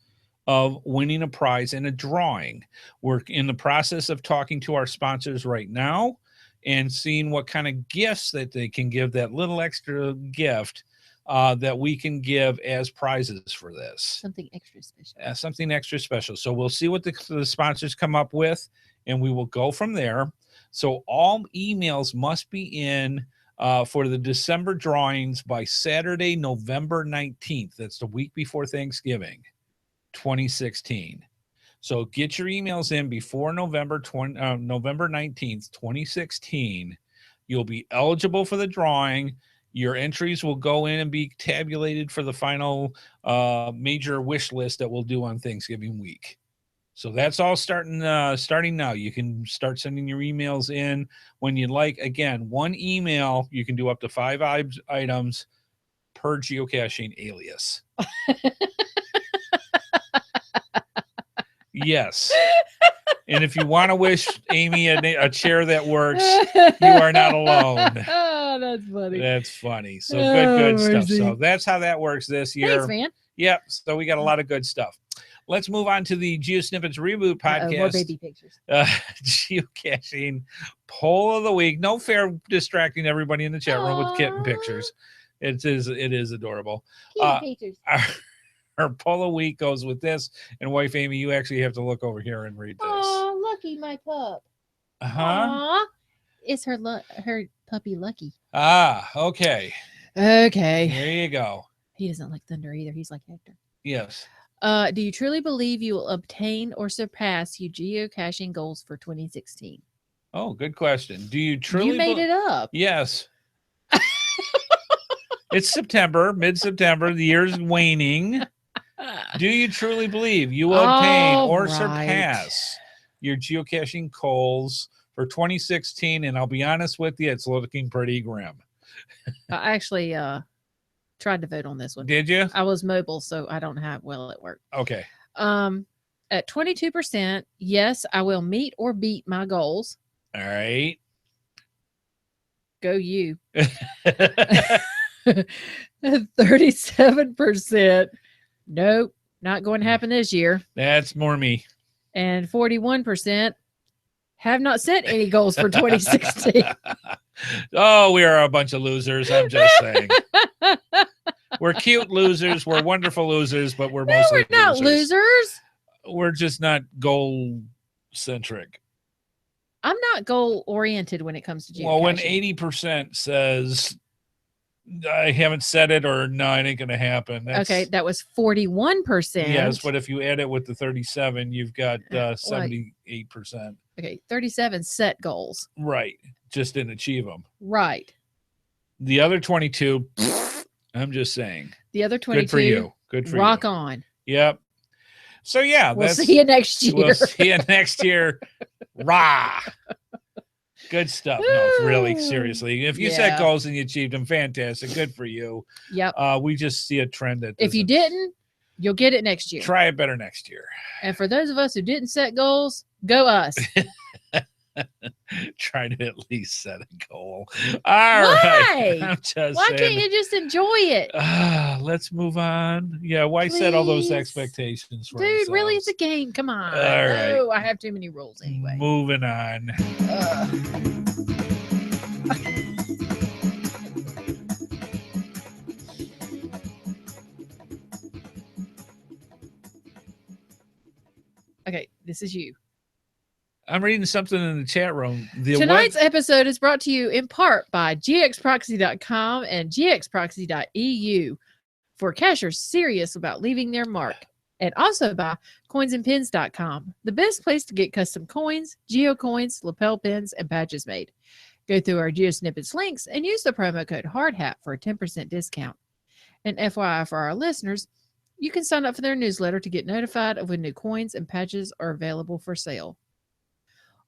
of winning a prize in a drawing. We're in the process of talking to our sponsors right now and seeing what kind of gifts that they can give, that little extra gift that we can give as prizes for this. Something extra special. Something extra special. So we'll see what the sponsors come up with, and we will go from there. So all emails must be in for the December drawings by Saturday, November 19th. That's the week before Thanksgiving, 2016. So get your emails in before November 19th, 2016. You'll be eligible for the drawing. Your entries will go in and be tabulated for the final major wish list that we'll do on Thanksgiving week. So that's all starting now. You can start sending your emails in when you'd like. Again, one email, you can do up to 5 items per geocaching alias. Yes. And if you want to wish Amy a chair that works, you are not alone. Oh, that's funny. That's funny. So good stuff. Mercy. So that's how that works this year. Thanks, man. Yep. So we got a lot of good stuff. Let's move on to the GeoSnippits Reboot Podcast. More baby pictures. Geocaching poll of the week. No fair distracting everybody in the chat room with kitten pictures. It is adorable. Kitten pictures. Our poll of the week goes with this. And wife Amy, you actually have to look over here and read this. Oh, Lucky, my pup. Uh-huh. It's her puppy Lucky. Okay. Okay. There you go. He doesn't like thunder either. He's like Hector. Yes. Do you truly believe you will obtain or surpass your geocaching goals for 2016? Oh, good question. Do you truly? You made it up. Yes. It's September, mid-September. The year's waning. Do you truly believe you will obtain or surpass your geocaching goals for 2016? And I'll be honest with you, it's looking pretty grim. I actually tried to vote on this one. Did you? I was mobile, so I don't have it worked. Okay. At 22%, yes, I will meet or beat my goals. All right. Go you. 37%, nope, not going to happen this year. That's more me. And 41% have not set any goals for 2016. Oh, we are a bunch of losers. I'm just saying. We're cute losers. We're wonderful losers, but we're No, mostly we're not losers. losers. We're just not goal centric. I'm not goal oriented when it comes to geocaching. Well, when 80% says I haven't said it or no, it ain't going to happen. Okay, that was 41%. Yes, but if you add it with the 37, you've got 78%. Okay, 37 set goals. Right, just didn't achieve them. Right. The other 22, I'm just saying. The other 22. Good for you. Good for you. Rock on. Yep. So yeah, we'll see you next year. We'll see you next year. Rah. Good stuff. No, really, seriously. If you set goals and you achieved them, fantastic. Good for you. Yep. We just see a trend that if you didn't, you'll get it next year. Try it better next year. And for those of us who didn't set goals, go us. Try to at least set a goal. All right. I'm just why saying. Can't you just enjoy it? Let's move on. Yeah, why set all those expectations for Dude, ourselves? Really, it's a game. Come on. All right. Oh, I have too many rules anyway. Moving on. Okay, this is you. I'm reading something in the chat room. Tonight's episode is brought to you in part by gxproxy.com and gxproxy.eu for cachers serious about leaving their mark, and also by coinsandpins.com, the best place to get custom coins, geocoins, lapel pins, and patches made. Go through our GeoSnippits links and use the promo code HeadHardHat for a 10% discount. And FYI for our listeners, you can sign up for their newsletter to get notified of when new coins and patches are available for sale.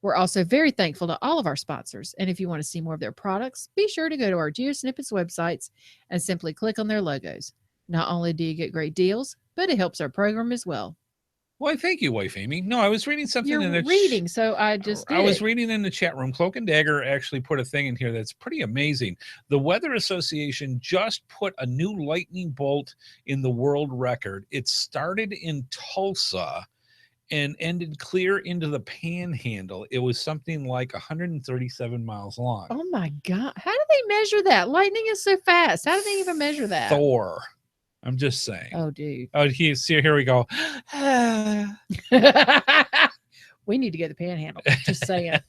We're also very thankful to all of our sponsors, and if you want to see more of their products, be sure to go to our GeoSnippits websites and simply click on their logos. Not only do you get great deals, but it helps our program as well. Why, thank you, wife Amy. No, I was reading something in the so I just did. I was reading in the chat room. Cloak and Dagger actually put a thing in here that's pretty amazing. The Weather Association just put a new lightning bolt in the world record. It started in Tulsa and ended clear into the Panhandle. It was something like 137 miles long. Oh my God. How do they measure that? Lightning is so fast. How do they even measure that? Thor. I'm just saying. Oh, dude. Oh, here we go. We need to get the Panhandle. Just saying.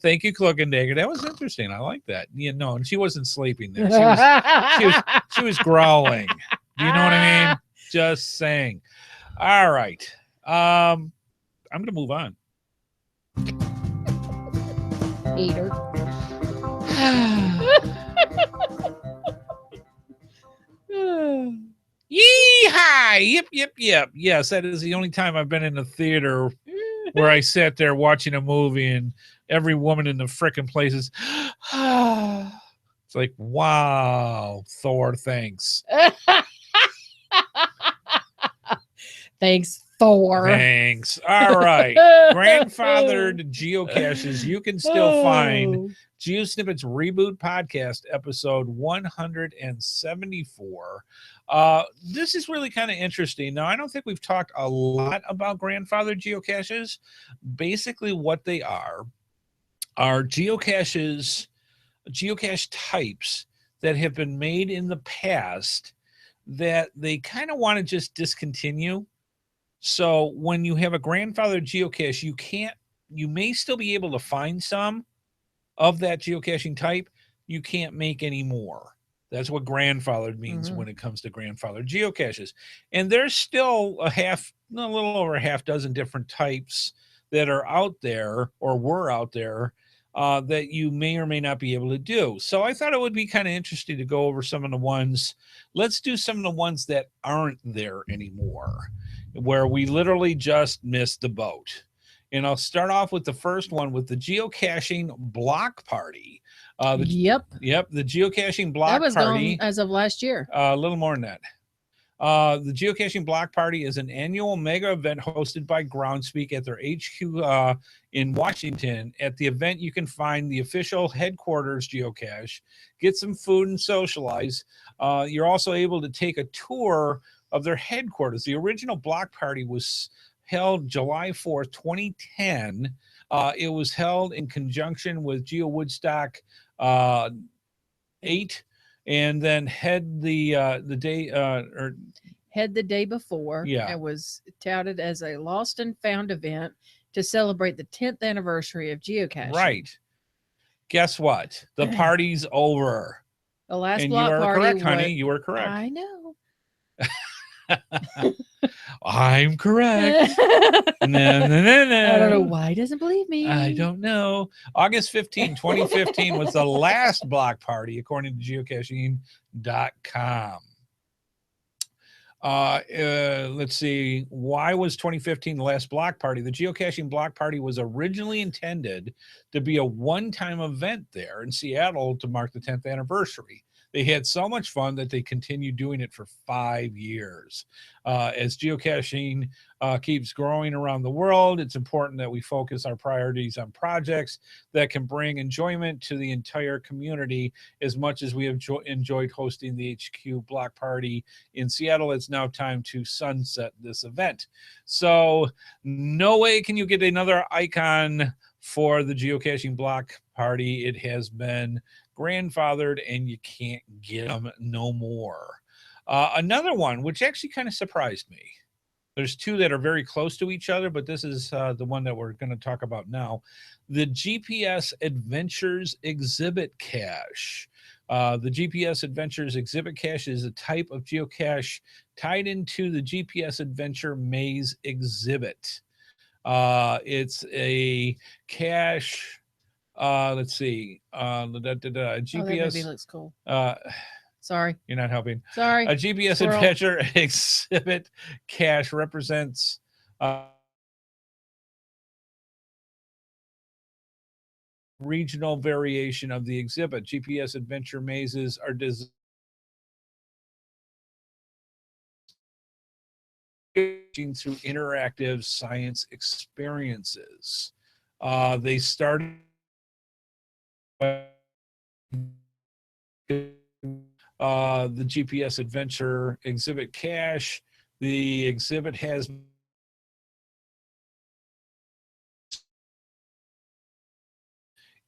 Thank you, Cloak and Dagger. That was interesting. I like that. You know, and she wasn't sleeping there. She was growling. Do you know what I mean? Just saying. All right. I'm going to move on. Hater. Yee-hi! Yip. Yes, that is the only time I've been in a theater where I sat there watching a movie and every woman in the frickin' place is, it's like, wow, Thor, thanks. Thanks, Thor. Thanks. All right. Grandfathered geocaches. You can still find GeoSnippits Reboot Podcast, episode 174. This is really kind of interesting. Now, I don't think we've talked a lot about grandfathered geocaches. Basically, what they are geocaches, geocache types that have been made in the past that they kind of want to just discontinue. So when you have a grandfathered geocache, you may still be able to find some of that geocaching type. You can't make any more. That's what grandfathered means when it comes to grandfathered geocaches. And there's still a little over a half dozen different types that are out there or were out there that you may or may not be able to do. So I thought it would be kind of interesting to go over some of the ones. Let's do some of the ones that aren't there anymore, where we literally just missed the boat. And I'll start off with the first one with the Geocaching Block Party. Yep, the Geocaching Block Party. That was gone as of last year. A little more than that. The Geocaching Block Party is an annual mega event hosted by Groundspeak at their HQ in Washington. At the event, you can find the official headquarters geocache, get some food and socialize. You're also able to take a tour of their headquarters. The original Block Party was held July 4th, 2010. It was held in conjunction with Geo Woodstock 8. and then Head the day or Head the day before, Yeah. and was touted as a lost and found event to celebrate the 10th anniversary of geocaching. Right. Guess what? The party's over. The last And block you are party correct, honey. was, You were correct. I know. I'm correct. No. I don't know why he doesn't believe me. I don't know. August 15, 2015 was the last block party, according to geocaching.com. Let's see. Why was 2015 the last block party? The geocaching block party was originally intended to be a one-time event there in Seattle to mark the 10th anniversary. They had so much fun that they continued doing it for 5 years. As geocaching keeps growing around the world, it's important that we focus our priorities on projects that can bring enjoyment to the entire community. As much as we have enjoyed hosting the HQ block party in Seattle, it's now time to sunset this event. So no way can you get another icon for the geocaching block party. It has been grandfathered and you can't get them no more. Another one, which actually kind of surprised me. There's two that are very close to each other, but this is the one that we're going to talk about now. The GPS Adventures Exhibit Cache. The GPS Adventures Exhibit Cache is a type of geocache tied into the GPS Adventure Maze exhibit. It's a cache. Let's see. GPS. Oh, that movie looks cool. Sorry. You're not helping. Sorry. A GPS Squirrel. Adventure Exhibit Cache represents regional variation of the exhibit. GPS Adventure mazes are designed through interactive science experiences. They started the GPS Adventure Exhibit Cache. The exhibit has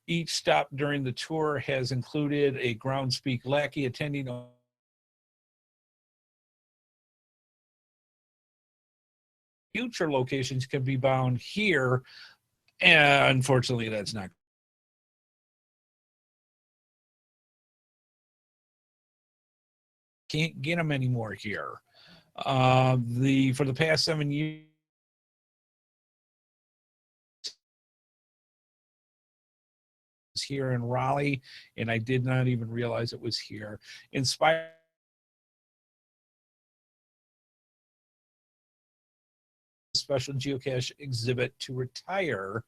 each stop during the tour has included a groundspeak lackey attending future locations can be found here. And unfortunately, that's not. Can't get them anymore here. For the past 7 years, here in Raleigh, and I did not even realize it was here. Inspired special geocache exhibit to retire.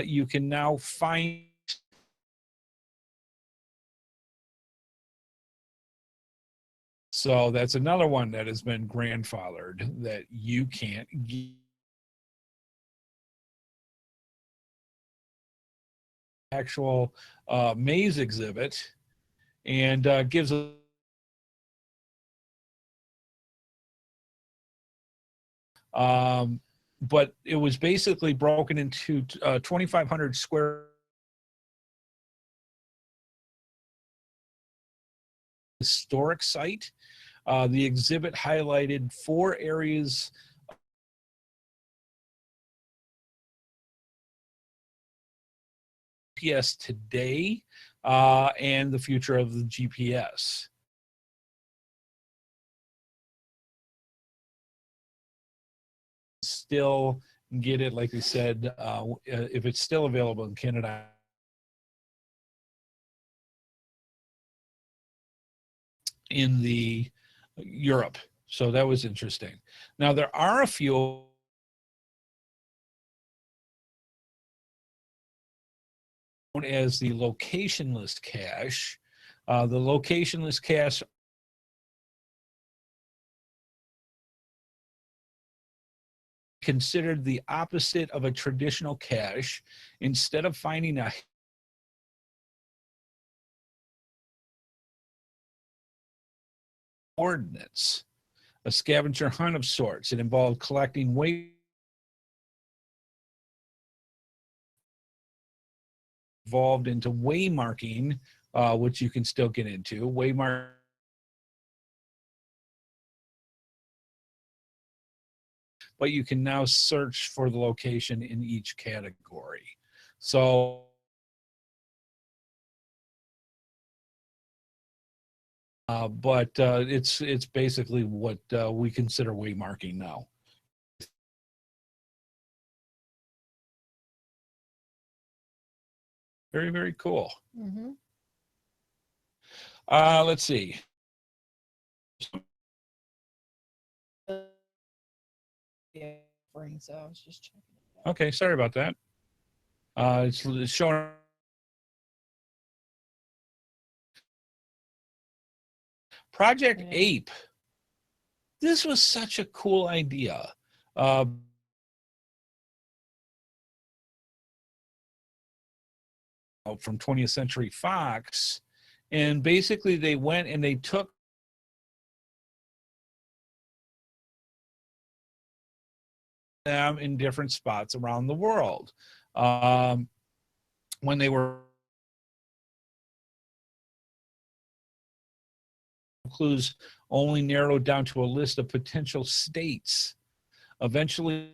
You can now find so that's another one that has been grandfathered that you can't get. Actual maze exhibit and gives a but it was basically broken into 2,500 square historic site. The exhibit highlighted 4 areas GPS today and the future of the GPS. Still get it, like we said, if it's still available in Canada. In the Europe. So that was interesting. Now there are a few known as the locationless cache. The locationless cache considered the opposite of a traditional cache. Instead of finding a coordinates, a scavenger hunt of sorts. It involved collecting evolved into waymarking which you can still get into. Waymark. But you can now search for the location in each category. So but it's basically what we consider waymarking now. Very, very cool. Mm-hmm. Let's see. So I was just checking. Okay, sorry about that. It's showing. Project Ape. This was such a cool idea. From 20th Century Fox, and basically they went and they took them in different spots around the world. When they were clues only narrowed down to a list of potential states. Eventually,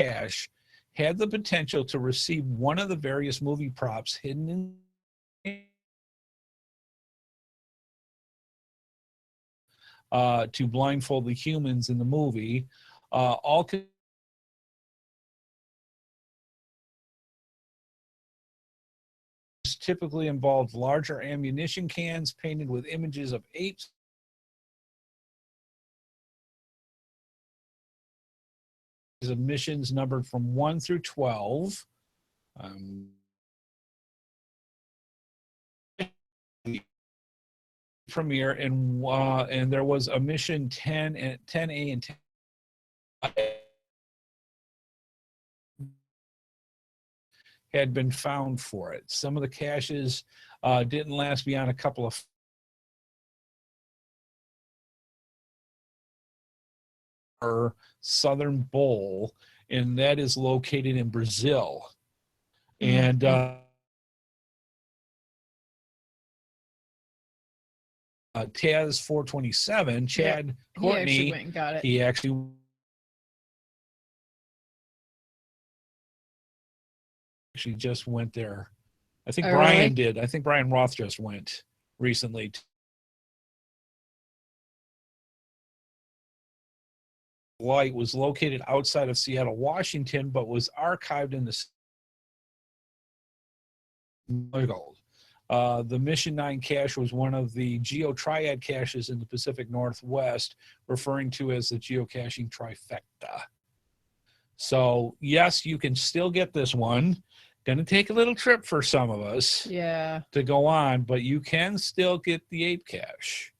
cache had the potential to receive one of the various movie props hidden in to blindfold the humans in the movie. All typically involved larger ammunition cans painted with images of apes. Of missions numbered from 1 through 12. Premiere and there was a mission 10 and 10A and 10 had been found for it. Some of the caches didn't last beyond a couple of Southern Bowl, and that is located in Brazil. And Taz 427, Chad Courtney, he actually went and got it. He actually just went there. I think Brian did. I think Brian Roth just went recently. Light was located outside of Seattle, Washington, but was archived in the the Mission 9 cache was one of the Geo-Triad caches in the Pacific Northwest, referring to as the geocaching trifecta. So, yes, you can still get this one. Going to take a little trip for some of us to go on, but you can still get the ape cache.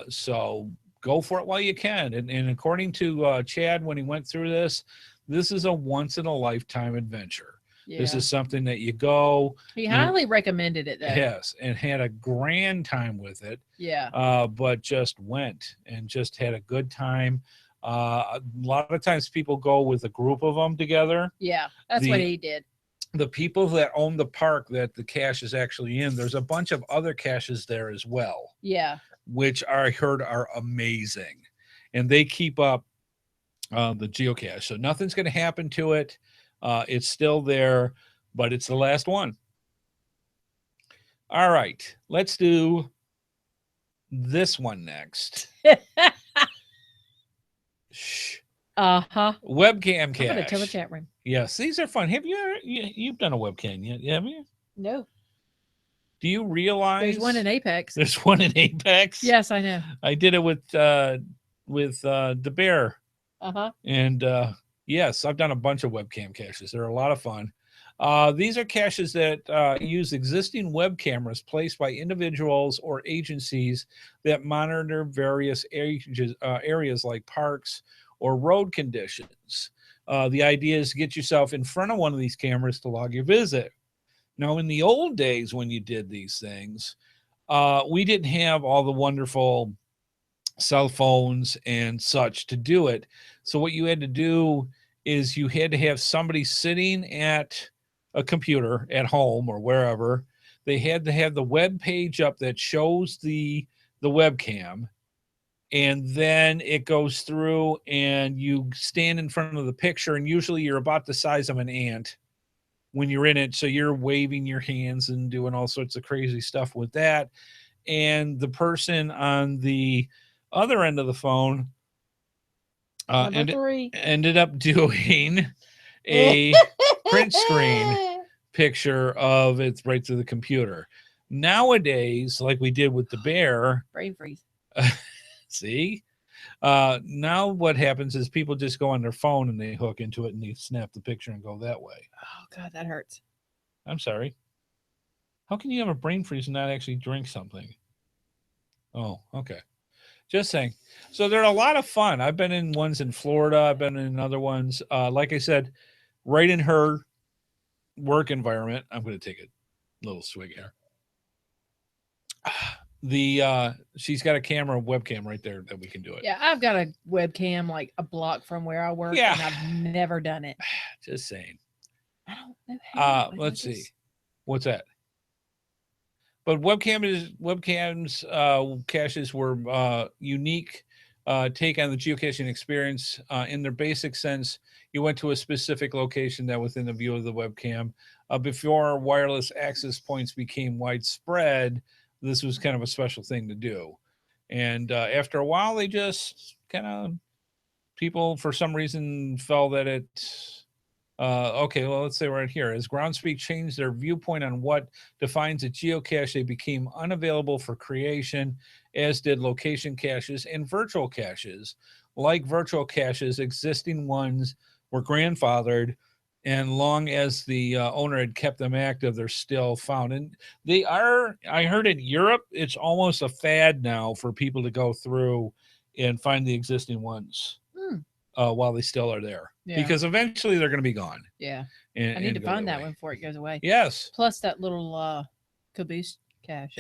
So go for it while you can. And according to Chad, when he went through this, this is a once-in-a-lifetime adventure. Yeah. This is something that you go. He highly recommended it, though. Yes, and had a grand time with it. Yeah. But just went and just had a good time. A lot of times people go with a group of them together. Yeah, that's what he did. The people that own the park that the cache is actually in, there's a bunch of other caches there as well. Yeah. Which I heard are amazing. And they keep up the geocache. So nothing's going to happen to it. It's still there, but it's the last one. All right, let's do this one next. Shh. Webcam cache. I'm going to tell the chat room. Yes, these are fun. Have you've done a webcam yet? Have you? No. Do you realize there's one in Apex? There's one in Apex. Yes, I know. I did it with the bear. And yes, I've done a bunch of webcam caches. They're a lot of fun. These are caches that use existing web cameras placed by individuals or agencies that monitor various areas like parks or road conditions. The idea is to get yourself in front of one of these cameras to log your visit. Now, in the old days when you did these things, we didn't have all the wonderful cell phones and such to do it. So what you had to do is you had to have somebody sitting at a computer at home or wherever. They had to have the web page up that shows the webcam, and then it goes through and you stand in front of the picture, and usually you're about the size of an ant when you're in it, so you're waving your hands and doing all sorts of crazy stuff with that. And the person on the other end of the phone ended up doing a print screen picture of it right to the computer. Nowadays, like we did with the bear, brain freeze. See, now what happens is people just go on their phone and they hook into it and they snap the picture and go that way. Oh God, that hurts. I'm sorry. How can you have a brain freeze and not actually drink something? Oh, okay. Just saying. So they're a lot of fun. I've been in ones in Florida. I've been in other ones. Like I said, right in her work environment. I'm going to take a little swig here. She's got a webcam right there that we can do it. Yeah, I've got a webcam like a block from where I work, and I've never done it. Just saying. I don't know how. Let's see. What's that? But webcams caches were unique take on the geocaching experience. In their basic sense, you went to a specific location that within the view of the webcam. Before wireless access points became widespread, this was kind of a special thing to do. And after a while, they just people for some reason felt that it, okay, well, let's say right here. As Groundspeak changed their viewpoint on what defines a geocache, they became unavailable for creation, as did location caches and virtual caches. Like virtual caches, existing ones were grandfathered, and long as the owner had kept them active, they're still found. And they are, I heard in Europe, it's almost a fad now for people to go through and find the existing ones while they still are there. Yeah. Because eventually they're going to be gone. Yeah. I need to find that one before it goes away. Yes. Plus that little caboose cache.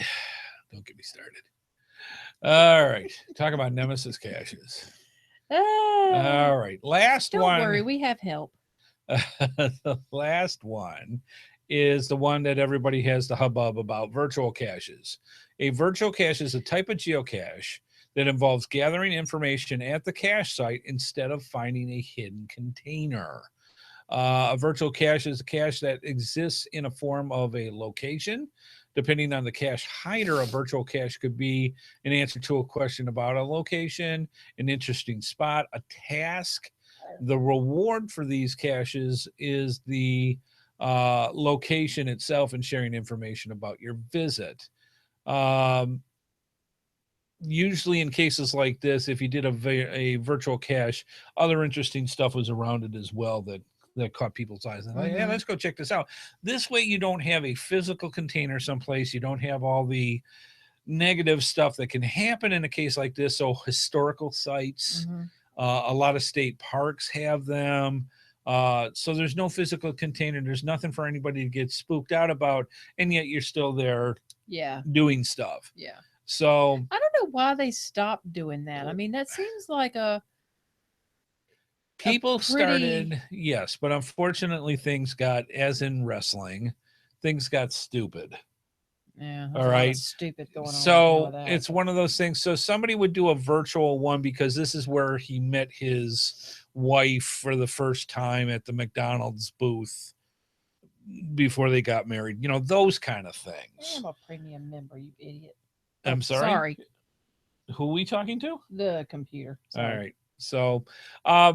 Don't get me started. All right. Talk about Nemesis caches. All right. Last one. Don't worry. We have help. The last one is the one that everybody has the hubbub about: virtual caches. A virtual cache is a type of geocache that involves gathering information at the cache site instead of finding a hidden container. A virtual cache is a cache that exists in a form of a location. Depending on the cache hider, a virtual cache could be an answer to a question about a location, an interesting spot, a task. The reward for these caches is the location itself and sharing information about your visit. Usually in cases like this, if you did a virtual cache, other interesting stuff was around it as well that caught people's eyes. And like, yeah, let's go check this out. This way you don't have a physical container someplace. You don't have all the negative stuff that can happen in a case like this. So historical sites, a lot of state parks have them. So there's no physical container. There's nothing for anybody to get spooked out about. And yet you're still there doing stuff. Yeah. So I don't know why they stopped doing that. I mean, that seems like people started, yes, but unfortunately things got, as in wrestling, things got stupid. Yeah. All right. Stupid going on. So it's one of those things. So somebody would do a virtual one because this is where he met his wife for the first time at the McDonald's booth before they got married. You know, those kind of things. I'm a premium member, you idiot. I'm sorry. Sorry. Who are we talking to? The computer. Sorry. All right. So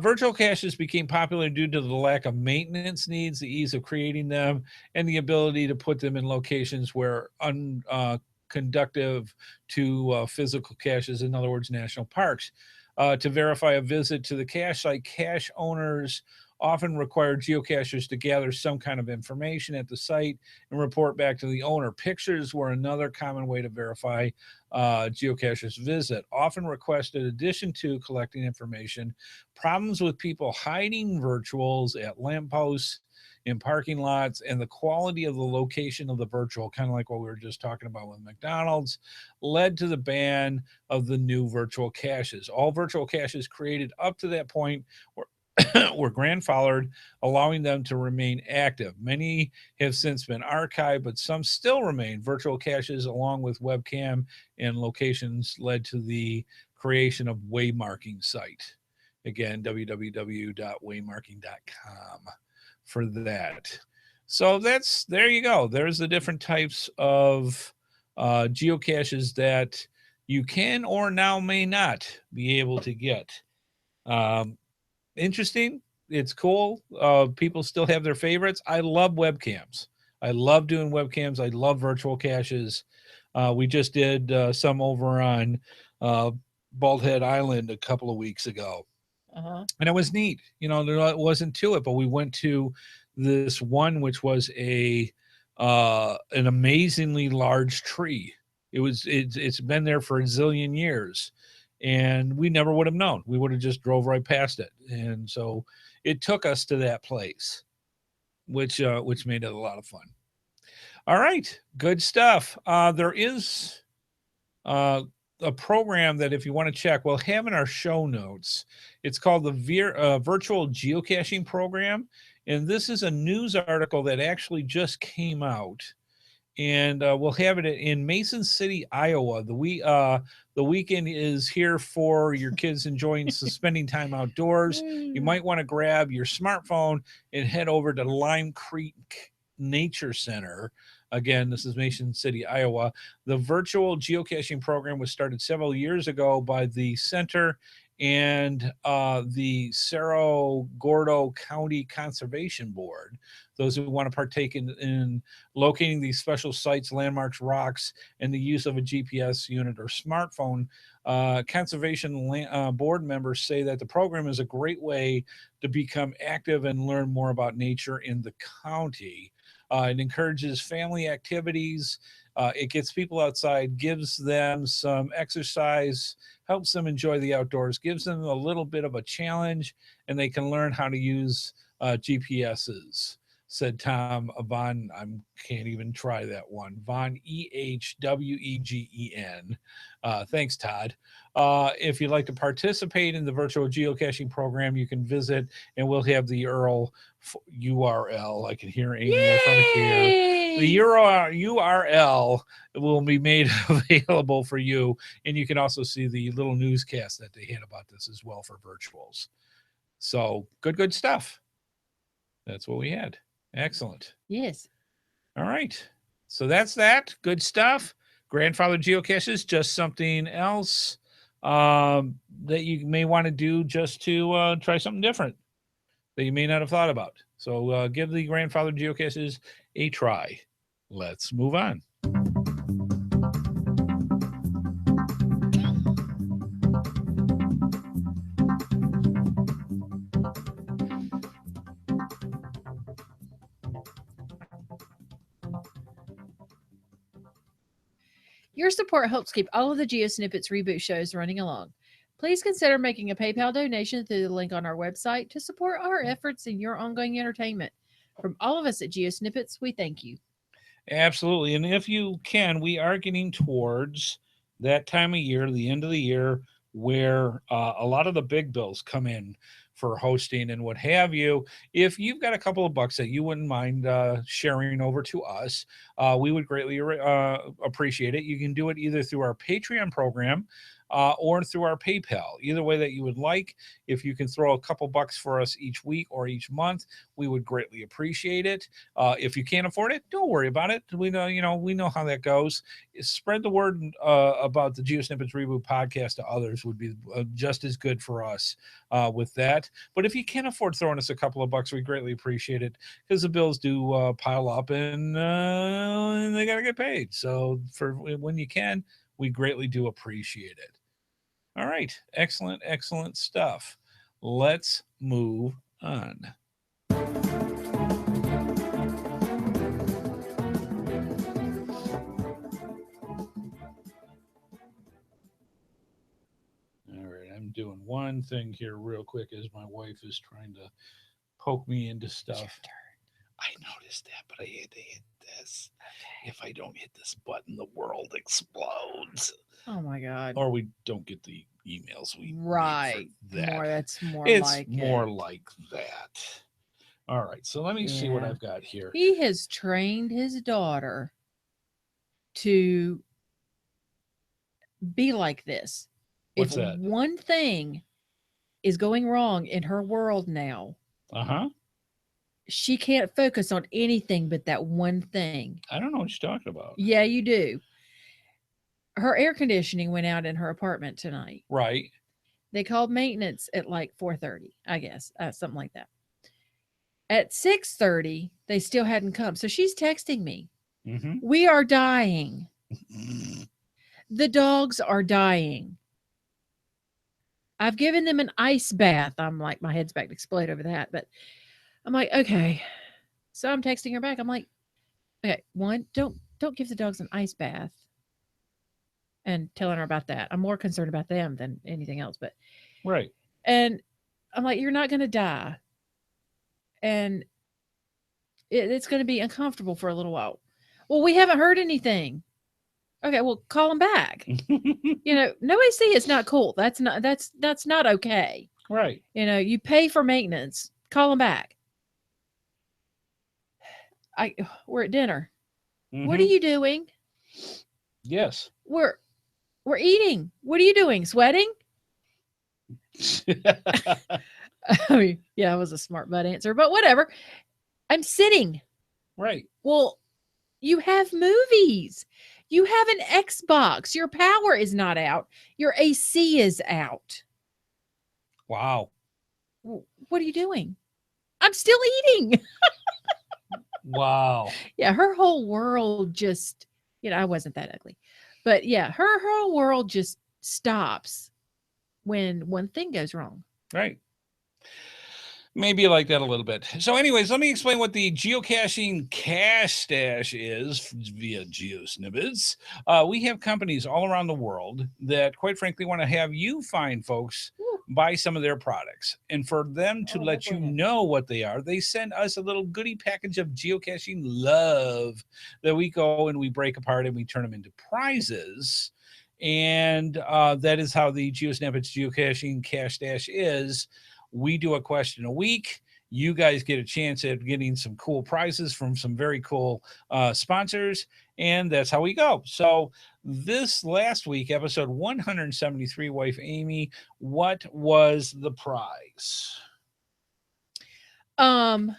virtual caches became popular due to the lack of maintenance needs, the ease of creating them, and the ability to put them in locations where unconductive to physical caches, in other words, national parks. To verify a visit to the cache site, cache owners often require geocachers to gather some kind of information at the site and report back to the owner. Pictures were another common way to verify geocachers' visit, often requested addition to collecting information. Problems with people hiding virtuals at lampposts, in parking lots, and the quality of the location of the virtual, kind of like what we were just talking about with McDonald's, led to the ban of the new virtual caches. All virtual caches created up to that point were were grandfathered, allowing them to remain active. Many have since been archived, but some still remain. Virtual caches, along with webcam and locations, led to the creation of waymarking site. Again, www.waymarking.com for that. So there you go. There's the different types of geocaches that you can or now may not be able to get. Um, Interesting. It's cool. People still have their favorites. I love webcams. I love doing webcams. I love virtual caches. We just did some over on uh, Bald Head Island a couple of weeks ago, Uh-huh. and it was neat. There wasn't to it, but we went to this one which was an amazingly large tree. It's been there for a zillion years, and we never would have known. We would have just drove right past it, and so it took us to that place, which made it a lot of fun. All right, good stuff. There is uh, a program that if you want to check, we'll have in our show notes. It's called the Virtual Geocaching Program, and this is a news article that actually just came out, and we'll have it in Mason City, Iowa. The weekend is here for your kids enjoying spending time outdoors. You might want to grab your smartphone and head over to Lime Creek Nature Center. Again, this is Mason City, Iowa. The virtual geocaching program was started several years ago by the center and the Cerro Gordo County Conservation Board. Those who want to partake in locating these special sites, landmarks, rocks, and the use of a GPS unit or smartphone. Conservation board members say that the program is a great way to become active and learn more about nature in the county. It encourages family activities. It gets people outside, gives them some exercise, helps them enjoy the outdoors, gives them a little bit of a challenge, and they can learn how to use GPSs, said Tom Von. I can't even try that one. Von Ehwegen. Thanks, Todd. If you'd like to participate in the virtual geocaching program, you can visit, and we'll have the URL. I can hear Amy from here. The URL will be made available for you, and you can also see the little newscast that they had about this as well for virtuals. So good stuff. That's what we had. Excellent. Yes. All right. So that's that. Good stuff. Grandfathered geocaches, just something else that you may want to do just to try something different that you may not have thought about. So give the grandfathered geocaches a try. Let's move on. Your support helps keep all of the GeoSnippits Reboot shows running along. Please consider making a PayPal donation through the link on our website to support our efforts in your ongoing entertainment. From all of us at GeoSnippets, we thank you. Absolutely. And if you can, we are getting towards that time of year, the end of the year, where a lot of the big bills come in for hosting and what have you. If you've got a couple of bucks that you wouldn't mind sharing over to us, we would greatly appreciate it. You can do it either through our Patreon program or through our PayPal. Either way that you would like. If you can throw a couple bucks for us each week or each month, we would greatly appreciate it. If you can't afford it, don't worry about it. We know how that goes. Spread the word about the GeoSnippits Reboot podcast to others would be just as good for us with that. But if you can't afford throwing us a couple of bucks, we greatly appreciate it because the bills do pile up and they got to get paid. So for when you can, we greatly do appreciate it. All right. Excellent stuff. Let's move on. All right. I'm doing one thing here real quick as my wife is trying to poke me into stuff. I noticed that, but I had to hit this. If I don't hit this button, the world explodes. Oh my God. Or we don't get the emails we Right. need for that. More. That's more It's like more it. like that. All right, so let me see what Yeah. I've got here. He has trained his daughter to be like this. What's If that? one thing is going wrong in her world now, Uh-huh. she can't focus on anything but that one thing. I don't know what you're talking about. Yeah, you do. Her air conditioning went out in her apartment tonight. Right. They called maintenance at like 4:30, I guess, something like that. At 6:30, they still hadn't come. So she's texting me. Mm-hmm. We are dying. The dogs are dying. I've given them an ice bath. I'm like, my head's back to explode over that. But I'm like, okay. So I'm texting her back. I'm like, okay, one, don't give the dogs an ice bath. And telling her about that. I'm more concerned about them than anything else. But Right. and I'm like, you're not gonna die. And it's gonna be uncomfortable for a little while. Well, we haven't heard anything. Okay, well, call them back. No AC is not cool. That's not okay. Right. You pay for maintenance. Call them back. We're at dinner. Mm-hmm. What are you doing? Yes. We're eating. What are you doing? Sweating? I mean, yeah, it was a smart butt answer, but whatever. I'm sitting. Right. Well, you have movies. You have an Xbox. Your power is not out. Your AC is out. Wow. What are you doing? I'm still eating. Wow. Yeah, her whole world just, I wasn't that ugly. But yeah, her whole world just stops when one thing goes wrong. Right. Maybe like that a little bit. So anyways, let me explain what the geocaching cache stash is via GeoSnippits. We have companies all around the world that, quite frankly, want to have you find folks buy some of their products. And for them to let you know what they are, they send us a little goodie package of geocaching love that we go and we break apart and we turn them into prizes. And that is how the GeoSnippits geocaching cache stash is. We do a question a week. You guys get a chance at getting some cool prizes from some very cool sponsors. And that's how we go. So this last week, episode 173, wife Amy, what was the prize? An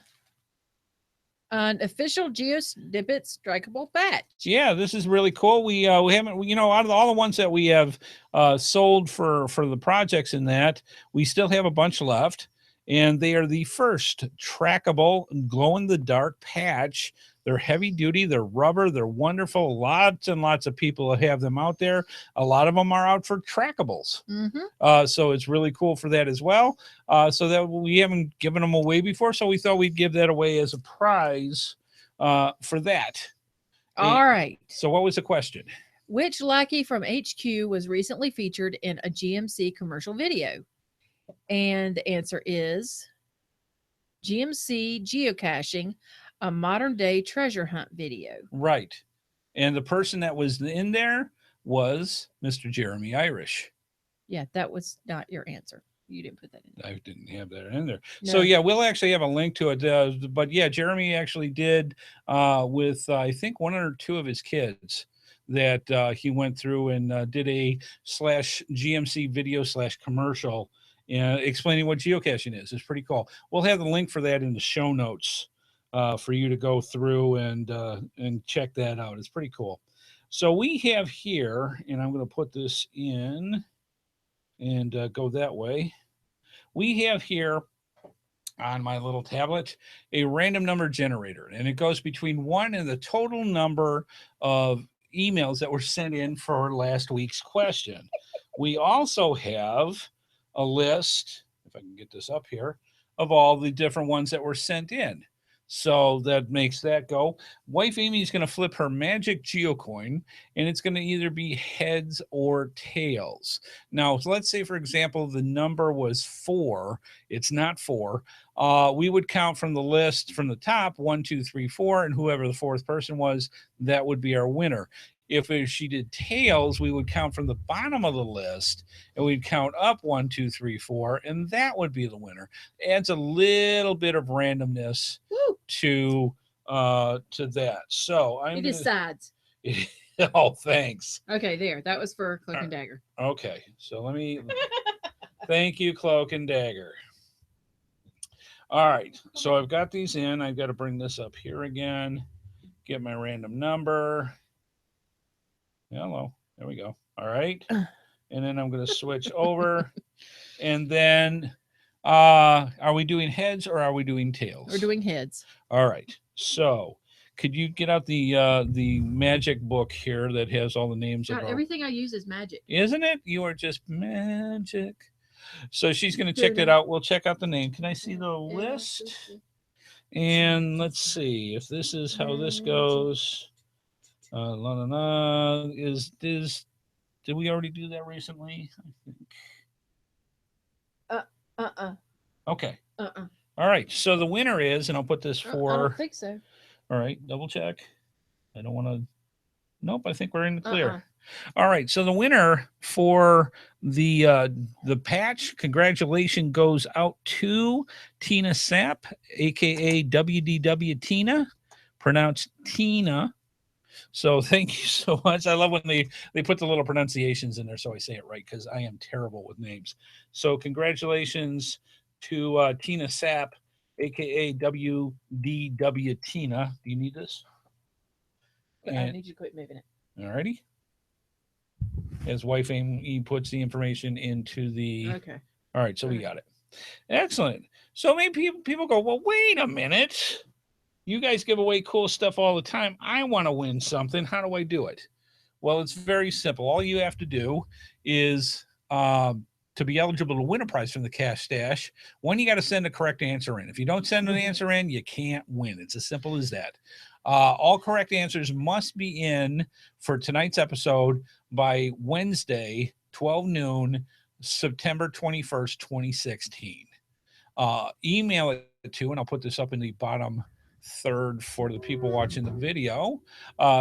official GeoSnippits strikeable patch. Yeah, this is really cool. We haven't, out of all the ones that we have sold for the projects in that, we still have a bunch left, and they are the first trackable glow in the dark patch. They're heavy duty, they're rubber, they're wonderful. Lots and lots of people have them out there. A lot of them are out for trackables. Mm-hmm. So it's really cool for that as well. So that we haven't given them away before, so we thought we'd give that away as a prize for that. All right. So what was the question? Which lackey from HQ was recently featured in a GMC commercial video? And the answer is GMC Geocaching, a modern day treasure hunt video. Right. And the person that was in there was Mr. Jeremy Irish. Yeah, that was not your answer. You didn't put that in. I didn't have that in there. No. So yeah, we'll actually have a link to it. But yeah, Jeremy actually did with I think one or two of his kids that he went through and did a /GMC video /commercial explaining what geocaching is. It's pretty cool. We'll have the link for that in the show notes for you to go through and check that out. It's pretty cool. So we have here, and I'm going to put this in and go that way. We have here on my little tablet a random number generator, and it goes between 1 and the total number of emails that were sent in for last week's question. We also have a list, if I can get this up here, of all the different ones that were sent in. So that makes that go. Wife Amy is going to flip her magic geocoin, and it's going to either be heads or tails. Now, let's say, for example, the number was 4. It's not 4. we would count from the list from the top 1, 2, 3, 4, and whoever the fourth person was, that would be our winner. If she did tails, we would count from the bottom of the list and we'd count up 1, 2, 3, 4, and that would be the winner. Adds a little bit of randomness to that. So I'm it decides. Oh, thanks. Okay, there. That was for Cloak and Dagger. Okay, so let me thank you, Cloak and Dagger. All right, so I've got these in. I've got to bring this up here again. Get my random number. Hello. There we go. All right. And then I'm going to switch over. And then are we doing heads or are we doing tails? We're doing heads. All right. So could you get out the magic book here that has all the names God, of everything I use is magic. Isn't it? You are just magic. So she's going to check that out. We'll check out the name. Can I see the list? And let's see if this is how this goes. Did we already do that recently? I think. Okay. All right. So the winner is, and I'll put this for. I don't think so. All right. Double check. I don't want to. Nope. I think we're in the clear. All right. So the winner for the patch, congratulations, goes out to Tina Sapp, aka WDW Tina, pronounced Tina. So thank you so much. I love when they put the little pronunciations in there so I say it right, because I am terrible with names. So congratulations to Tina Sapp, aka WDW Tina. Do you need this? I need you to quit moving it. All righty. As wife Amy puts the information into the. Okay. All right, so we got it. Excellent. So maybe people go, well, wait a minute. You guys give away cool stuff all the time. I want to win something. How do I do it? Well, it's very simple. All you have to do is to be eligible to win a prize from the Cash Stash, one, you got to send a correct answer in. If you don't send an answer in, you can't win. It's as simple as that. All correct answers must be in for tonight's episode by Wednesday, 12 noon, September 21st, 2016. Email it to, and I'll put this up in the bottom third for the people watching the video.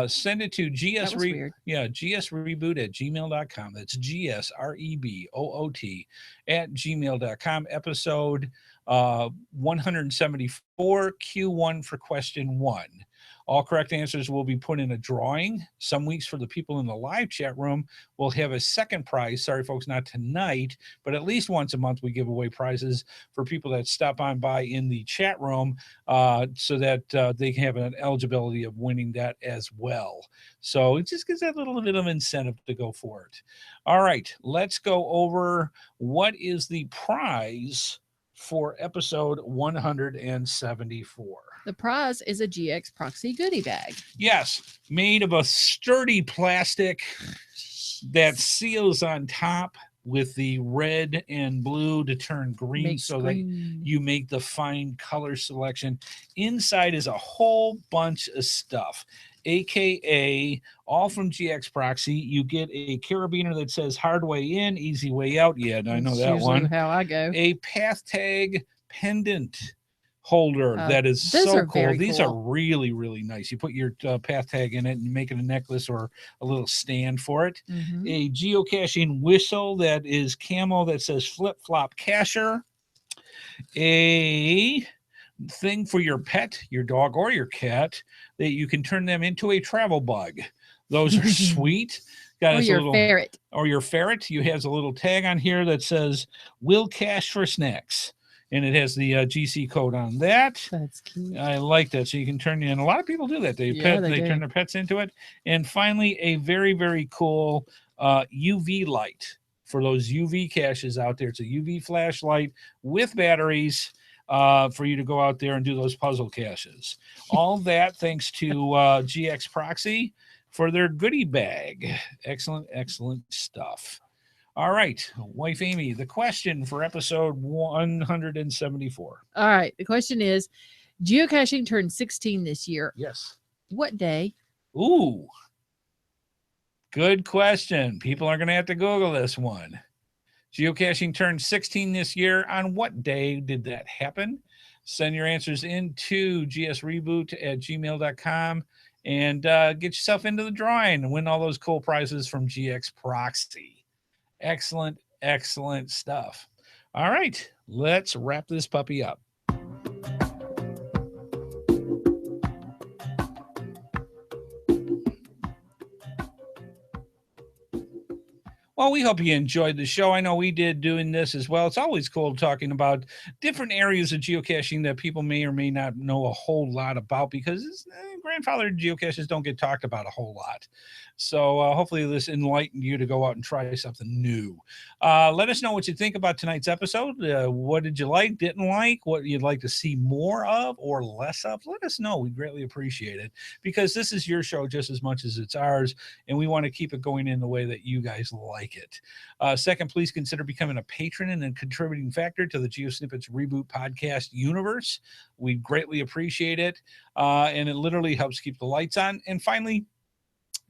Send it to gsreboot@gmail.com. That's GSREBOOT @gmail.com. Episode 174, Q1 for question 1. All correct answers will be put in a drawing. Some weeks for the people in the live chat room, we'll have a second prize. Sorry, folks, not tonight, but at least once a month we give away prizes for people that stop on by in the chat room so that they can have an eligibility of winning that as well. So it just gives that little bit of incentive to go for it. All right, let's go over what is the prize for episode 174. The prize is a GX Proxy goodie bag. Yes, made of a sturdy plastic that seals on top with the red and blue to turn green that you make the fine color selection. Inside is a whole bunch of stuff, aka all from GX Proxy. You get a carabiner that says hard way in, easy way out. Yeah, I know that one. How I go. A path tag pendant holder that is so cool. These are really, really nice. You put your path tag in it and you make it a necklace or a little stand for it. A geocaching whistle that is camo that says flip flop cacher. A thing for your pet, your dog or your cat, that you can turn them into a travel bug. Those are sweet. Or your ferret. Or your ferret. You has a little tag on here that says "Will cache for snacks." And it has the GC code on that. That's cute. I like that. So you can turn in. A lot of people do that. They turn their pets into it. And finally, a very, very cool UV light for those UV caches out there. It's a UV flashlight with batteries for you to go out there and do those puzzle caches. All that thanks to GX Proxy for their goodie bag. Excellent, excellent stuff. All right, wife Amy, the question for episode 174. All right, the question is, geocaching turned 16 this year. Yes. What day? Ooh, good question. People are going to have to Google this one. Geocaching turned 16 this year. On what day did that happen? Send your answers into gsreboot@gmail.com and get yourself into the drawing and win all those cool prizes from GX Proxy. Excellent, excellent stuff. All right, let's wrap this puppy up. Well, we hope you enjoyed the show. I know we did doing this as well. It's always cool talking about different areas of geocaching that people may or may not know a whole lot about because grandfathered geocaches don't get talked about a whole lot. So hopefully this enlightened you to go out and try something new. Let us know what you think about tonight's episode. What did you like, didn't like, what you'd like to see more of or less of? Let us know. We greatly appreciate it because this is your show just as much as it's ours, and we want to keep it going in the way that you guys like it. Second, please consider becoming a patron and a contributing factor to the GeoSnippits Reboot Podcast universe. We greatly appreciate it, and it literally helps keep the lights on. And finally,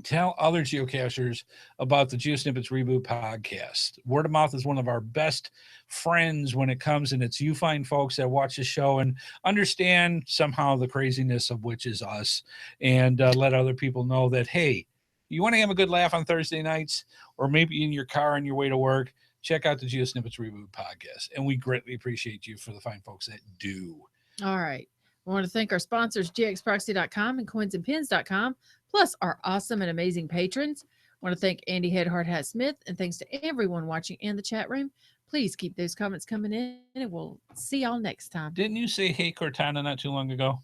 tell other geocachers about the GeoSnippits Reboot Podcast. Word of mouth is one of our best friends when it comes, and it's you find folks that watch the show and understand somehow the craziness of which is us, and let other people know that, hey, you want to have a good laugh on Thursday nights, or maybe in your car on your way to work, check out the GeoSnippits Reboot Podcast. And we greatly appreciate you for the fine folks that do. All right. I want to thank our sponsors, gxproxy.com and coinsandpins.com, plus our awesome and amazing patrons. I want to thank Andy HeadHardHat Smith, and thanks to everyone watching in the chat room. Please keep those comments coming in, and we'll see y'all next time. Didn't you say hey Cortana not too long ago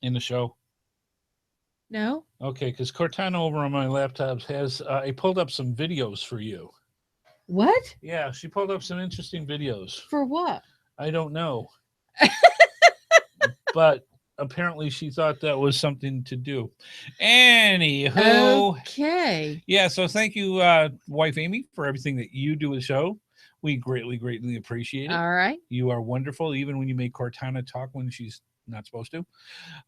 in the show? No? Okay, because Cortana over on my laptops has, I pulled up some videos for you. What? Yeah, she pulled up some interesting videos. For what? I don't know. But apparently she thought that was something to do. Anywho. Okay. Yeah, so thank you, wife Amy, for everything that you do with the show. We greatly, greatly appreciate it. All right. You are wonderful, even when you make Cortana talk when she's not supposed to.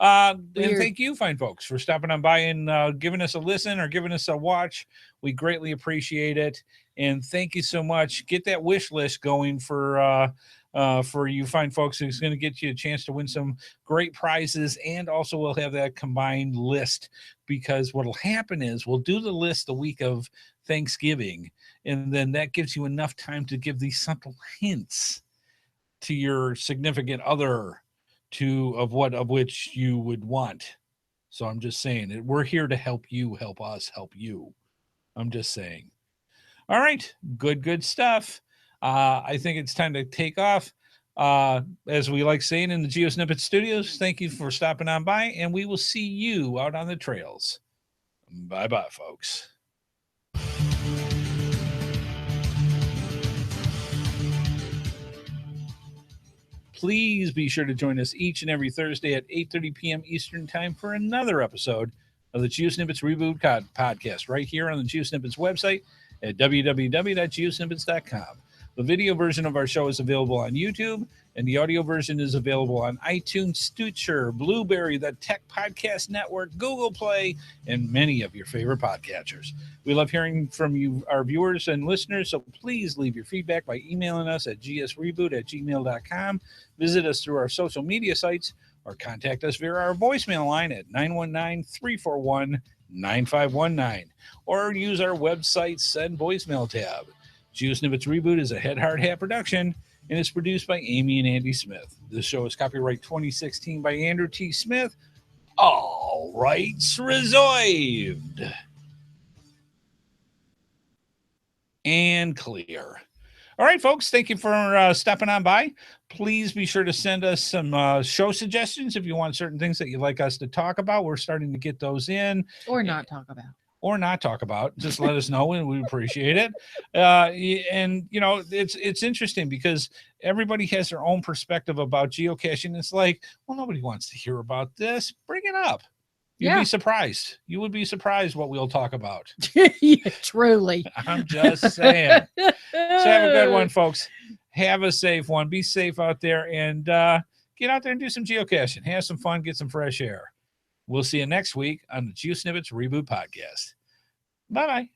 And thank you, fine folks, for stopping on by and giving us a listen or giving us a watch. We greatly appreciate it. And thank you so much. Get that wish list going for you fine folks. It's going to get you a chance to win some great prizes. And also we'll have that combined list, because what'll happen is we'll do the list the week of Thanksgiving. And then that gives you enough time to give these subtle hints to your significant other of which you would want. So I'm just saying it. We're here to help you, help us, help you. I'm just saying. All right. Good stuff. I think it's time to take off. As we like saying in the GeoSnippets studios, thank you for stopping on by, and we will see you out on the trails. Bye-bye, folks. Please be sure to join us each and every Thursday at 8:30 p.m. Eastern Time for another episode of the GeoSnippits Reboot Podcast right here on the GeoSnippets website at www.geosnippets.com. The video version of our show is available on YouTube, and the audio version is available on iTunes, Stitcher, Blueberry, the Tech Podcast Network, Google Play, and many of your favorite podcatchers. We love hearing from you, our viewers and listeners, so please leave your feedback by emailing us at gsreboot@gmail.com. Visit us through our social media sites, or contact us via our voicemail line at 919-341-9519, or use our website Send Voicemail tab. GeoSnippits Reboot is a HeadHardHat production, and it's produced by Amy and Andy Smith. This show is copyright 2016 by Andrew T. Smith. All rights reserved. And clear. All right, folks, thank you for stopping on by. Please be sure to send us some show suggestions if you want certain things that you'd like us to talk about. We're starting to get those in. Or not talk about. Or not talk about. Just let us know, and we appreciate it. And, you know, it's interesting because everybody has their own perspective about geocaching. It's like, well, nobody wants to hear about this. Bring it up. You'd be surprised. You would be surprised what we'll talk about. Yeah, truly. I'm just saying. So have a good one, folks. Have a safe one. Be safe out there, and get out there and do some geocaching. Have some fun. Get some fresh air. We'll see you next week on the GeoSnippits Reboot Podcast. Bye-bye.